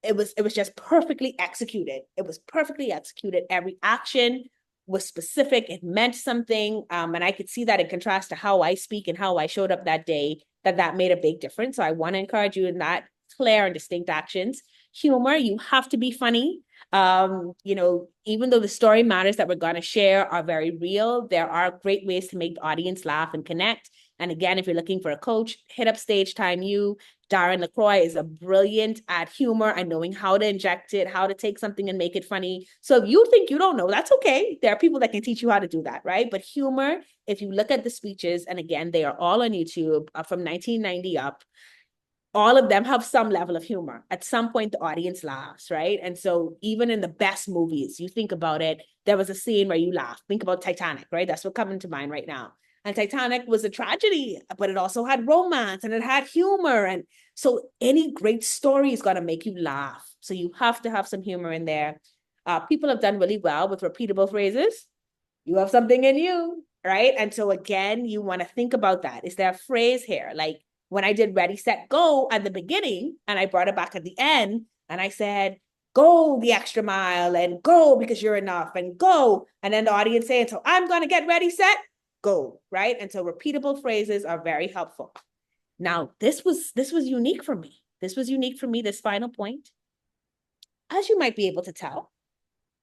it was just perfectly executed. It was perfectly executed. Every action was specific. It meant something. And I could see that in contrast to how I speak and how I showed up that day, that made a big difference. So I want to encourage you in that clear and distinct actions. Humor, you have to be funny. You know, even though the story matters that we're going to share are very real, there are great ways to make the audience laugh and connect. And again, if you're looking for a coach, hit up Stage Time U. Darren LaCroix is a brilliant at humor and knowing how to inject it, how to take something and make it funny. So if you think you don't know, that's okay. There are people that can teach you how to do that, right? But humor, if you look at the speeches, and again, they are all on YouTube from 1990 up, all of them have some level of humor. At some point, the audience laughs, right? And so even in the best movies, you think about it, there was a scene where you laugh. Think about Titanic, right? That's what coming to mind right now. And Titanic was a tragedy, but it also had romance and it had humor. And so any great story is going to make you laugh. So you have to have some humor in there. People have done really well with repeatable phrases. You have something in you, right? And so again, you want to think about that. Is there a phrase here? Like when I did ready, set, go at the beginning, and I brought it back at the end, and I said, go the extra mile and go because you're enough and go. And then the audience saying, so I'm going to get ready, set, go, right? And so repeatable phrases are very helpful. Now, this was unique for me. This was unique for me, this final point. As you might be able to tell,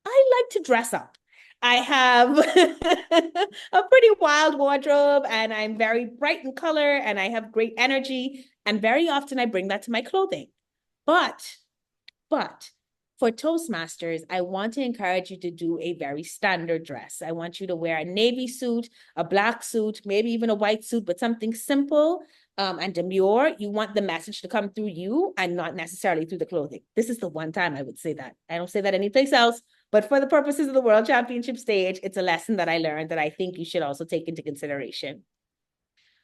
I like to dress up. I have a pretty wild wardrobe and I'm very bright in color and I have great energy. And very often I bring that to my clothing. But for Toastmasters, I want to encourage you to do a very standard dress. I want you to wear a navy suit, a black suit, maybe even a white suit, but something simple and demure. You want the message to come through you and not necessarily through the clothing. This is the one time I would say that. I don't say that anyplace else, but for the purposes of the World Championship stage, it's a lesson that I learned that I think you should also take into consideration.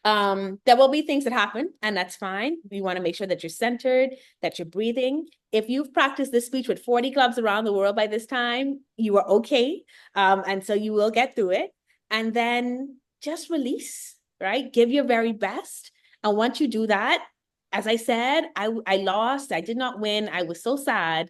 There will be things that happen, and that's fine. You want to make sure that you're centered, that you're breathing. If you've practiced this speech with 40 clubs around the world by this time, you are okay. And so you will get through it. And then just release, right? Give your very best. And once you do that, as I said, I lost. I did not win. I was so sad,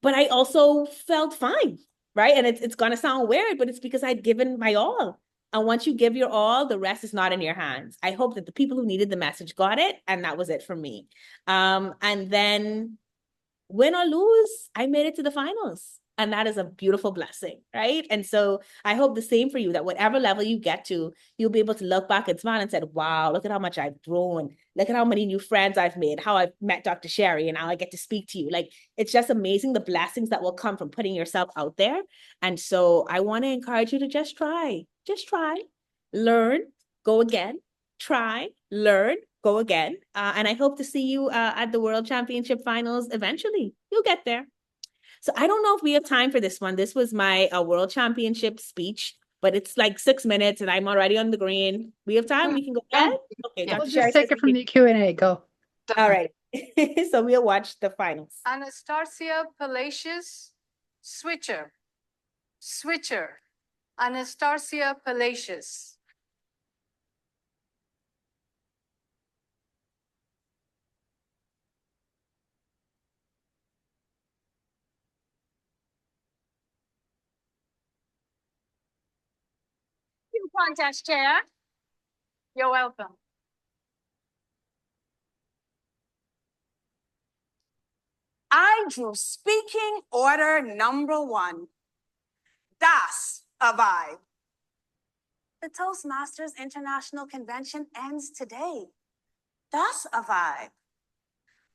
but I also felt fine, right? And it's going to sound weird, but it's because I'd given my all. And once you give your all, the rest is not in your hands. I hope that the people who needed the message got it, and that was it for me. And then win or lose, I made it to the finals. And that is a beautiful blessing, right? And so I hope the same for you, that whatever level you get to, you'll be able to look back and smile and say, wow, look at how much I've grown. Look at how many new friends I've made, how I've met Dr. Sherry, and now I get to speak to you. Like, it's just amazing the blessings that will come from putting yourself out there. And so I want to encourage you to just try, learn, go again, try, learn, go again. And I hope to see you at the World Championship Finals eventually. You'll get there. So I don't know if we have time for this one. This was my World Championship speech, but it's like 6 minutes and I'm already on the green. We have time? We can go ahead? Okay, We'll just take it from the Q&A. Go. All right. So we'll watch the finals. Anastarcia Palacious, switcher. Anastarcia Palacious. Contest chair. You're welcome. I drew speaking order number 1. Das a vibe. The Toastmasters International Convention ends today. Das a vibe.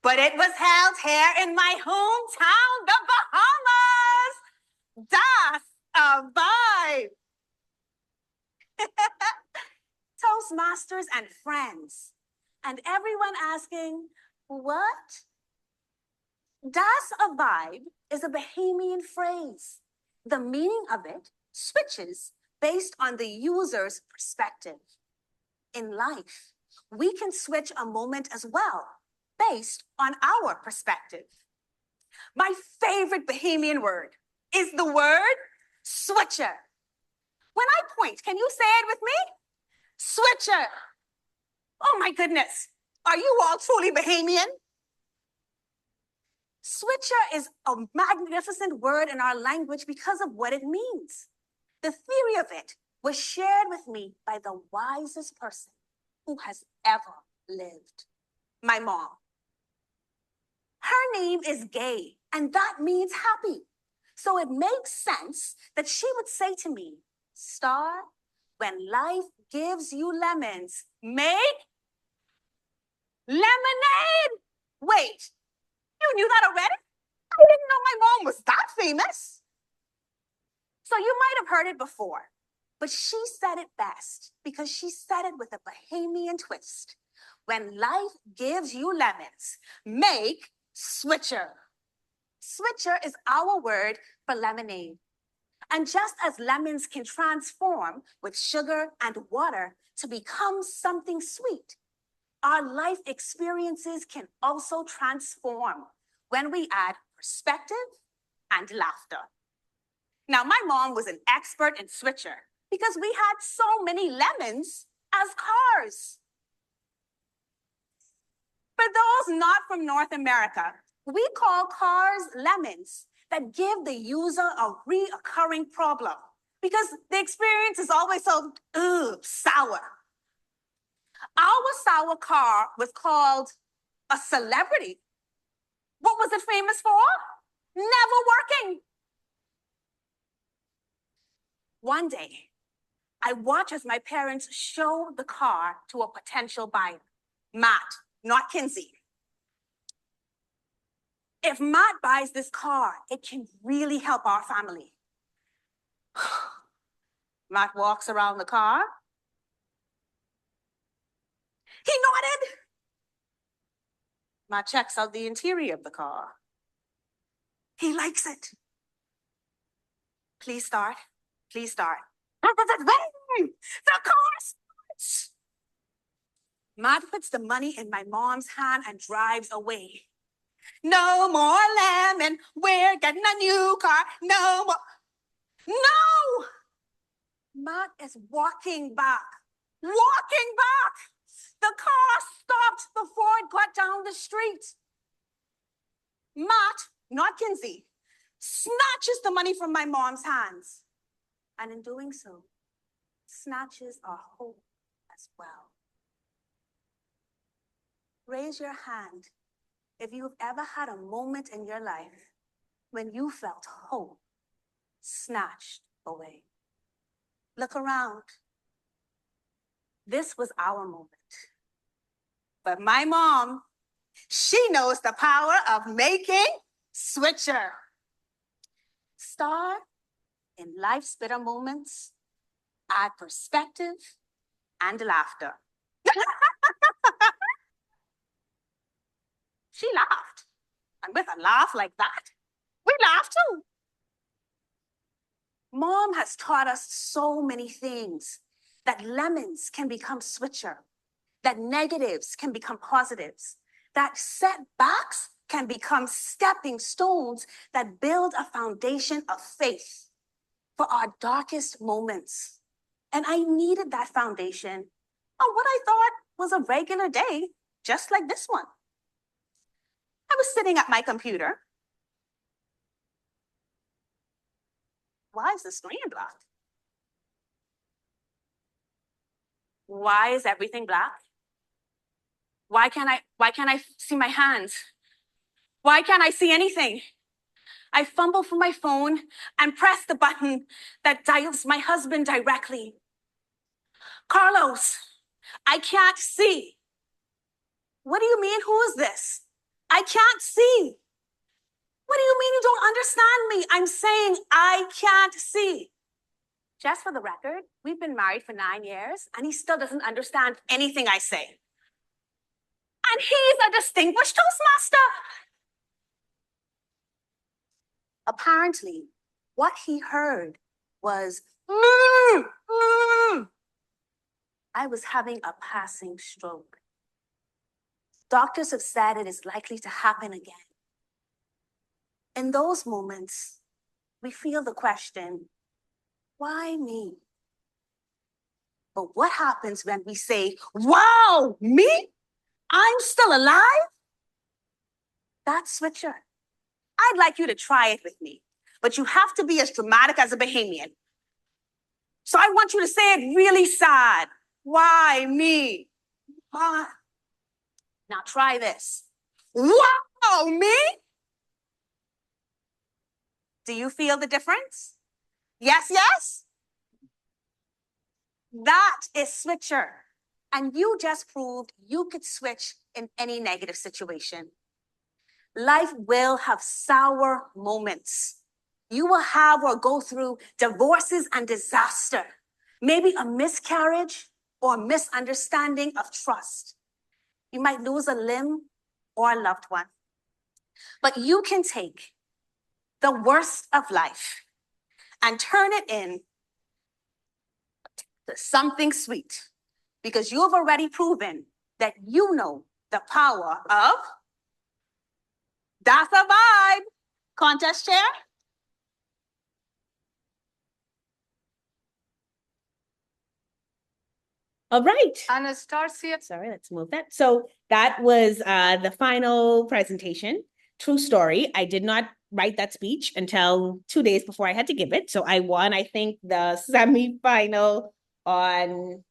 But it was held here in my hometown, the Bahamas. Das a vibe. Toastmasters and friends. And everyone asking, what? Das a vibe is a Bahamian phrase. The meaning of it switches based on the user's perspective. In life, we can switch a moment as well, based on our perspective. My favorite Bahamian word is the word switcher. When I point, can you say it with me? Switcher. Oh my goodness. Are you all truly Bahamian? Switcher is a magnificent word in our language because of what it means. The theory of it was shared with me by the wisest person who has ever lived, my mom. Her name is Gay, and that means happy. So it makes sense that she would say to me, Star, when life gives you lemons, make lemonade. Wait, you knew that already? I didn't know my mom was that famous. So you might have heard it before, but she said it best because she said it with a Bahamian twist. When life gives you lemons, make switcher. Switcher is our word for lemonade. And just as lemons can transform with sugar and water to become something sweet, our life experiences can also transform when we add perspective and laughter. Now, my mom was an expert in switcher because we had so many lemons as cars. For those not from North America, we call cars lemons that give the user a reoccurring problem because the experience is always so sour. Our sour car was called a celebrity. What was it famous for? Never working. One day, I watched as my parents showed the car to a potential buyer, Matt, not Kinsey. If Matt buys this car, it can really help our family. Matt walks around the car. He nodded. Matt checks out the interior of the car. He likes it. Please start. Please start. The car starts. Matt puts the money in my mom's hand and drives away. No more lemon. We're getting a new car. No more. No! Matt is walking back. Walking back. The car stopped before it got down the street. Matt, not Kinsey, snatches the money from my mom's hands. And in doing so, snatches our hope as well. Raise your hand if you've ever had a moment in your life when you felt hope snatched away. Look around. This was our moment. But my mom, she knows the power of making switcher. Star in life's bitter moments, add perspective and laughter. She laughed. And with a laugh like that, we laughed too. Mom has taught us so many things, that lemons can become switcher, that negatives can become positives, that setbacks can become stepping stones that build a foundation of faith for our darkest moments. And I needed that foundation on what I thought was a regular day, just like this one. I was sitting at my computer. Why is the screen black? Why is everything black? Why can't I see my hands? Why can't I see anything? I fumble for my phone and press the button that dials my husband directly. Carlos, I can't see. What do you mean, who is this? I can't see. What do you mean you don't understand me? I'm saying I can't see. Just for the record, we've been married for 9 years and he still doesn't understand anything I say. And he's a distinguished Toastmaster. Apparently, what he heard was, I was having a passing stroke. Doctors have said it is likely to happen again. In those moments, we feel the question, why me? But what happens when we say, wow, me? I'm still alive? That's switcher. I'd like you to try it with me, but you have to be as dramatic as a Bahamian. So I want you to say it really sad. Why me? Why? Now try this. Wow, me? Do you feel the difference? Yes, yes? That is switcher. And you just proved you could switch in any negative situation. Life will have sour moments. You will have or go through divorces and disaster, maybe a miscarriage or a misunderstanding of trust. You might lose a limb or a loved one. But you can take the worst of life and turn it into something sweet, because you have already proven that you know the power of that's a vibe. Contest chair. All right. Anastarcia. Sorry, let's move that. So that was the final presentation. True story. I did not write that speech until 2 days before I had to give it. So I won, I think, the semi-final on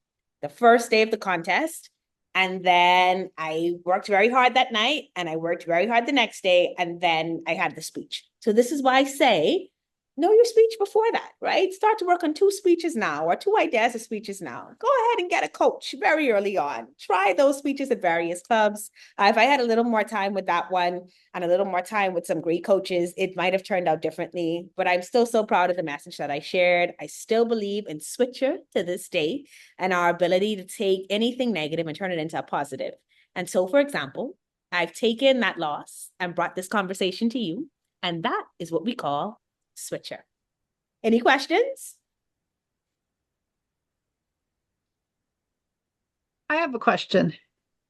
the first day of the contest. And then I worked very hard that night and I worked very hard the next day. And then I had the speech. So this is why I say, know your speech before that, right? Start to work on 2 speeches now or 2 ideas of speeches now. Go ahead and get a coach very early on. Try those speeches at various clubs. If I had a little more time with that one and a little more time with some great coaches, it might have turned out differently. But I'm still so proud of the message that I shared. I still believe in switcher to this day and our ability to take anything negative and turn it into a positive. And so, for example, I've taken that loss and brought this conversation to you. And that is what we call switcher. Any questions? I have a question.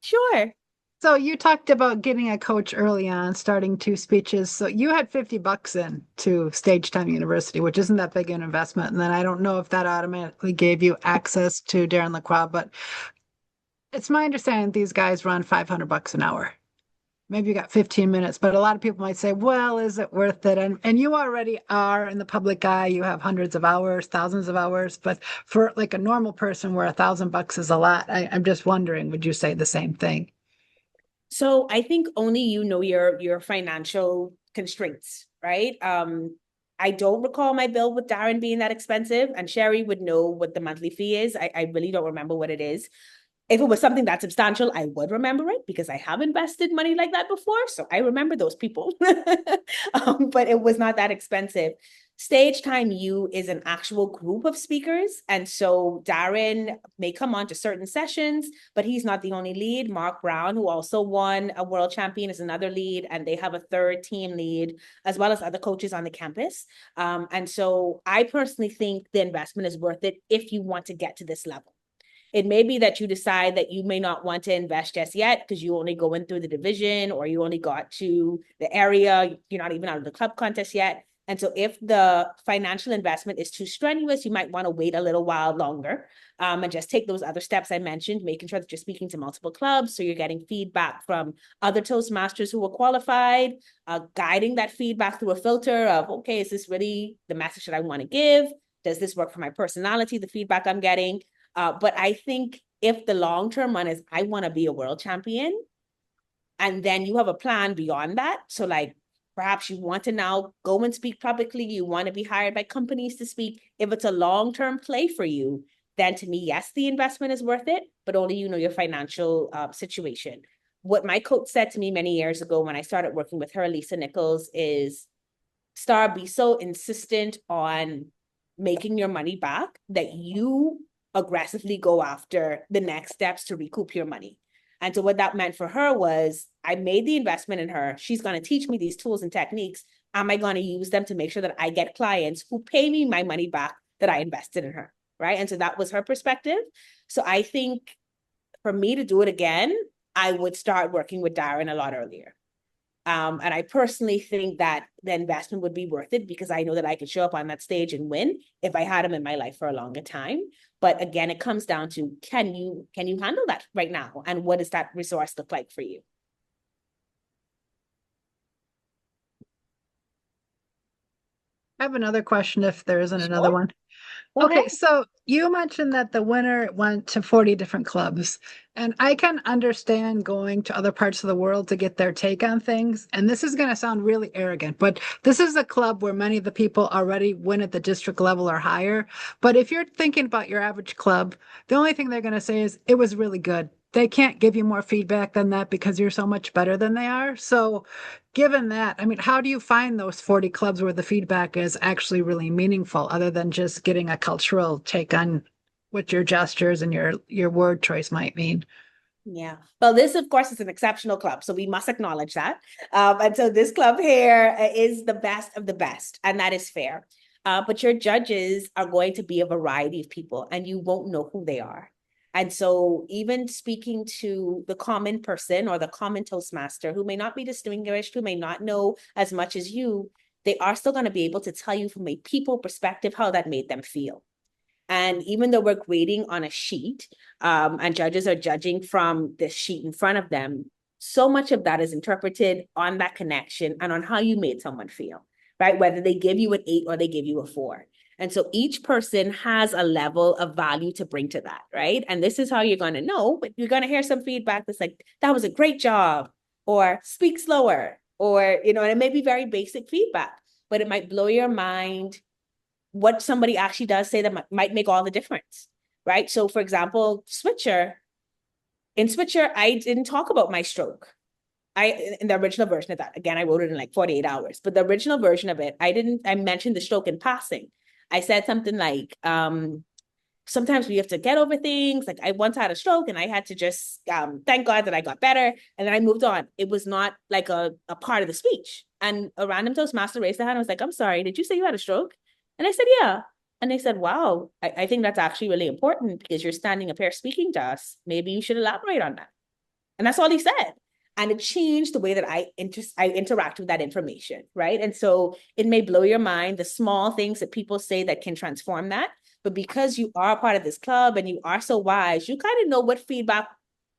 Sure. So you talked about getting a coach early on, starting 2 speeches. So you had $50 in to Stage Time University, which isn't that big an investment. And then I don't know if that automatically gave you access to Darren Lacroix, but it's my understanding these guys run $500 an hour. Maybe you got 15 minutes, but a lot of people might say, well, is it worth it? And you already are in the public eye. You have hundreds of hours, thousands of hours. But for like a normal person where $1,000 is a lot, I'm just wondering, would you say the same thing? So I think only you know your financial constraints, right? I don't recall my bill with Darren being that expensive, and Sherry would know what the monthly fee is. I really don't remember what it is. If it was something that substantial, I would remember it because I have invested money like that before. So I remember those people, but it was not that expensive. Stage Time U is an actual group of speakers. And so Darren may come on to certain sessions, but he's not the only lead. Mark Brown, who also won a world champion, is another lead. And they have a 3rd team lead, as well as other coaches on the campus. And so I personally think the investment is worth it if you want to get to this level. It may be that you decide that you may not want to invest just yet because you only go in through the division or you only got to the area. You're not even out of the club contest yet. And so if the financial investment is too strenuous, you might want to wait a little while longer and just take those other steps I mentioned, making sure that you're speaking to multiple clubs. So you're getting feedback from other Toastmasters who were qualified, guiding that feedback through a filter of, okay, is this really the message that I want to give? Does this work for my personality, the feedback I'm getting? But I think if the long-term one is, I want to be a world champion, And then you have a plan beyond that. So like, perhaps you want to now go and speak publicly. You want to be hired by companies to speak. If it's a long-term play for you, then to me, yes, the investment is worth it, but only you know your financial situation. What my coach said to me many years ago when I started working with her, Lisa Nichols, is, Star, be so insistent on making your money back that you aggressively go after the next steps to recoup your money. And so what that meant for her was, I made the investment in her. She's going to teach me these tools and techniques. Am I going to use them to make sure that I get clients who pay me my money back that I invested in her, right? And so that was her perspective. So I think for me to do it again, I would start working with Darren a lot earlier. And I personally think that the investment would be worth it because I know that I could show up on that stage and win if I had him in my life for a longer time. But again, it comes down to, can you handle that right now? And what does that resource look like for you? I have another question if there isn't another Sure. one. Go Okay, ahead. so you mentioned that the winner went to 40 different clubs, and I can understand going to other parts of the world to get their take on things. And this is going to sound really arrogant, but this is a club where many of the people already win at the district level or higher. But if you're thinking about your average club, the only thing they're going to say is it was really good. They can't give you more feedback than that because you're so much better than they are. So given that, I mean, how do you find those 40 clubs where the feedback is actually really meaningful other than just getting a cultural take on what your gestures and your word choice might mean? Yeah. Well, this, of course, is an exceptional club, so we must acknowledge that. And so this club here is the best of the best, and that is fair. But your judges are going to be a variety of people, and you won't know who they are. And so even speaking to the common person or the common Toastmaster who may not be distinguished, who may not know as much as you, they are still going to be able to tell you from a people perspective how that made them feel. And even though we're grading on a sheet, and judges are judging from the sheet in front of them, so much of that is interpreted on that connection and on how you made someone feel, right? Whether they give you an 8 or they give you a 4. And so each person has a level of value to bring to that, right? And this is how you're going to know, but you're going to hear some feedback that's like, that was a great job, or speak slower, or, and it may be very basic feedback, but it might blow your mind what somebody actually does say that might make all the difference, right? So for example, in Switcher, I didn't talk about my stroke. In the original version of that, again, I wrote it in like 48 hours, but the original version of it, I mentioned the stroke in passing. I said something like, sometimes we have to get over things. Like I once had a stroke and I had to just thank God that I got better. And then I moved on. It was not like a part of the speech. And a random Toastmaster raised their hand and was like, I'm sorry, did you say you had a stroke? And I said, yeah. And they said, wow, I think that's actually really important because you're standing up here speaking to us. Maybe you should elaborate on that. And that's all he said. And it changed the way that I interact with that information, right? And so it may blow your mind, the small things that people say that can transform that. But because you are part of this club and you are so wise, you kind of know what feedback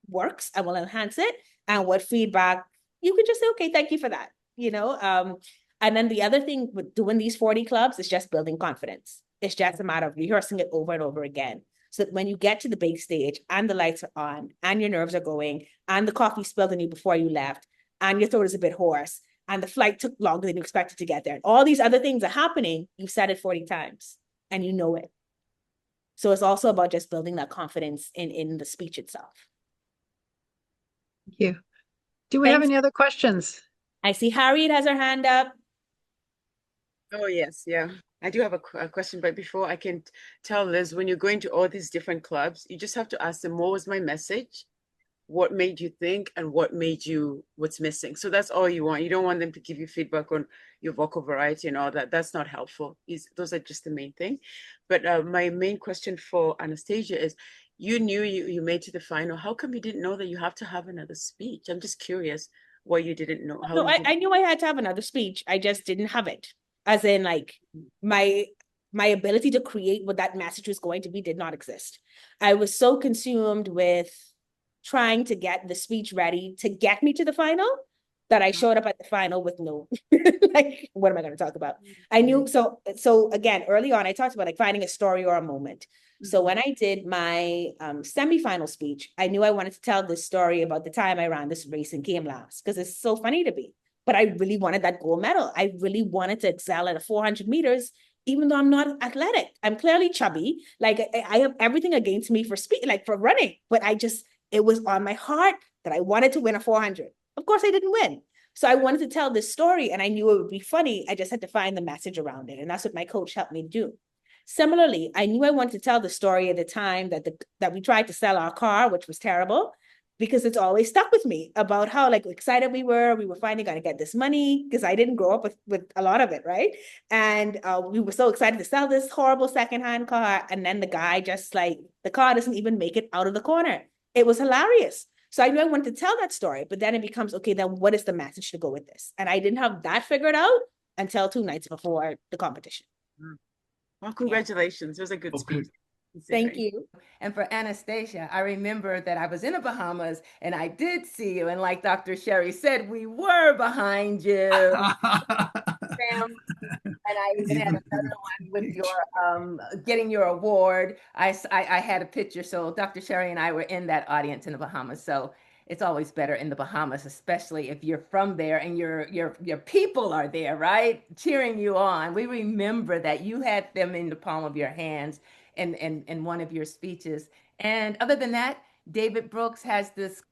works and will enhance it, and what feedback you could just say, okay, thank you for that, And then the other thing with doing these 40 clubs is just building confidence. It's just a matter of rehearsing it over and over again. So that when you get to the big stage and the lights are on and your nerves are going and the coffee spilled on you before you left and your throat is a bit hoarse and the flight took longer than you expected to get there, and all these other things are happening, you've said it 40 times and you know it. So it's also about just building that confidence in the speech itself. Thank you. Do we have any other questions? I see Harriet has her hand up. Oh, yes. Yeah. I do have a question, but before I can tell Liz, when you're going to all these different clubs, you just have to ask them, what was my message? What made you think, and what's missing? So that's all you want. You don't want them to give you feedback on your vocal variety and all that. That's not helpful. Those are just the main thing. But my main question for Anastarcia is, you knew you made to the final. How come you didn't know that you have to have another speech? I'm just curious why you didn't know. No, I knew I had to have another speech. I just didn't have it. As in, like, my ability to create what that message was going to be did not exist. I was so consumed with trying to get the speech ready to get me to the final that I showed up at the final with no, like, what am I going to talk about? I knew, so again, early on, I talked about like finding a story or a moment. So when I did my semifinal speech, I knew I wanted to tell this story about the time I ran this race and came last, because it's so funny to me. But I really wanted that gold medal. I really wanted to excel at a 400 meters, even though I'm not athletic. I'm clearly chubby. Like I have everything against me for speed, like for running. But it was on my heart that I wanted to win a 400. Of course, I didn't win. So I wanted to tell this story, and I knew it would be funny. I just had to find the message around it. And that's what my coach helped me do. Similarly, I knew I wanted to tell the story at the time that we tried to sell our car, which was terrible, because it's always stuck with me about how like excited we were finally going to get this money, because I didn't grow up with a lot of it, right? And we were so excited to sell this horrible secondhand car, and then the guy just like, the car doesn't even make it out of the corner. It was hilarious. So I knew I wanted to tell that story, but then it becomes, okay, then what is the message to go with this? And I didn't have that figured out until 2 nights before the competition. Well, congratulations. It was a good speech. Thank you. And for Anastarcia, I remember that I was in the Bahamas and I did see you. And like Dr. Sherry said, we were behind you. And I even had another one with your getting your award. I had a picture. So Dr. Sherry and I were in that audience in the Bahamas. So it's always better in the Bahamas, especially if you're from there and your people are there, right? Cheering you on. We remember that you had them in the palm of your hands in one of your speeches. And other than that, David Brooks has this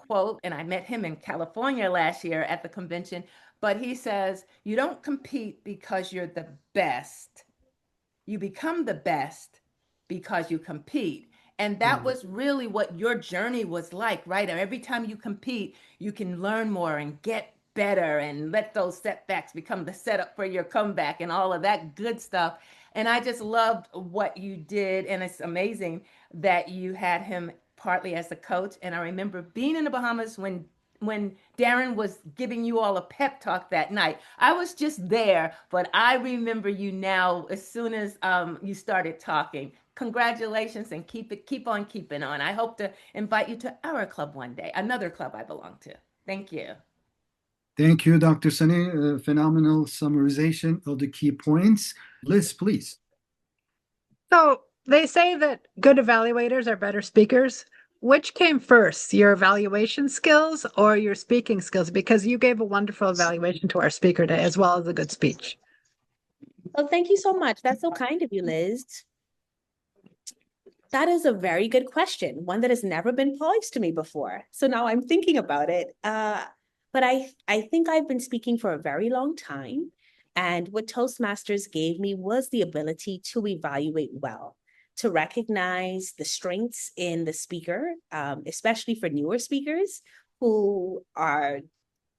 quote, and I met him in California last year at the convention, but he says, you don't compete because you're the best. You become the best because you compete. And that was really what your journey was like, right? And every time you compete, you can learn more and get better and let those setbacks become the setup for your comeback and all of that good stuff. And I just loved what you did. And it's amazing that you had him partly as a coach. And I remember being in the Bahamas when Darren was giving you all a pep talk that night. I was just there, but I remember you now as soon as you started talking. Congratulations, and keep on keeping on. I hope to invite you to our club one day, another club I belong to. Thank you. Thank you, Dr. Sunny. Phenomenal summarization of the key points. Liz, please. So they say that good evaluators are better speakers. Which came first, your evaluation skills or your speaking skills? Because you gave a wonderful evaluation to our speaker today, as well as a good speech. Well, thank you so much. That's so kind of you, Liz. That is a very good question, one that has never been posed to me before. So now I'm thinking about it. But I think I've been speaking for a very long time. And what Toastmasters gave me was the ability to evaluate well, to recognize the strengths in the speaker, especially for newer speakers who are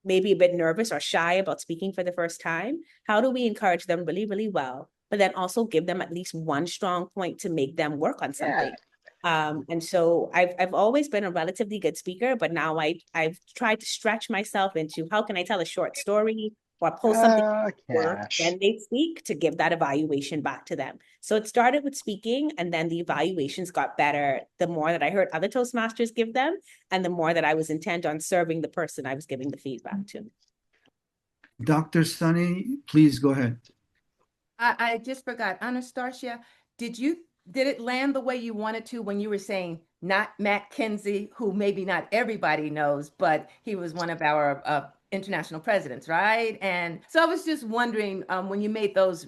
maybe a bit nervous or shy about speaking for the first time. How do we encourage them really, really well, but then also give them at least one strong point to make them work on something? And so I've always been a relatively good speaker, but now I've tried to stretch myself into how can I tell a short story or post something when they speak to give that evaluation back to them. So it started with speaking, and then the evaluations got better the more that I heard other Toastmasters give them, and the more that I was intent on serving the person I was giving the feedback to. Dr. Sunny, please go ahead. I just forgot, Anastarcia, did it land the way you wanted to when you were saying not Matt Kinsey, who maybe not everybody knows, but he was one of our international presidents, right? And so I was just wondering, when you made those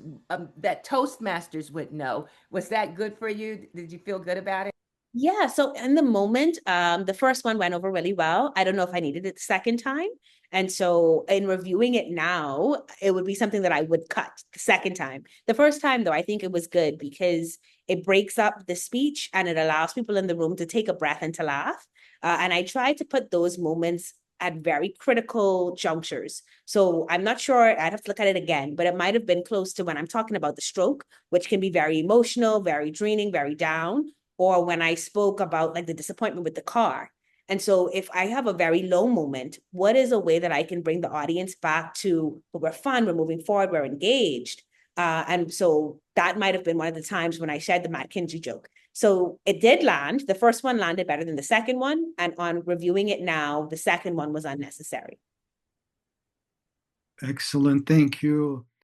that Toastmasters would know, was that good for you? Did you feel good about it? Yeah, so in the moment, the first one went over really well. I don't know if I needed it the second time. And so in reviewing it now, it would be something that I would cut the second time. The first time, though, I think it was good because it breaks up the speech and it allows people in the room to take a breath and to laugh. And I tried to put those moments at very critical junctures. So I'm not sure, I'd have to look at it again, but it might have been close to when I'm talking about the stroke, which can be very emotional, very draining, very down, or when I spoke about like the disappointment with the car. And so if I have a very low moment, what is a way that I can bring the audience back to, we're fun, we're moving forward, we're engaged. And so that might have been one of the times when I shared the Matt Kinsey joke. So it did land. The first one landed better than the second one. And on reviewing it now, the second one was unnecessary. Excellent. Thank you.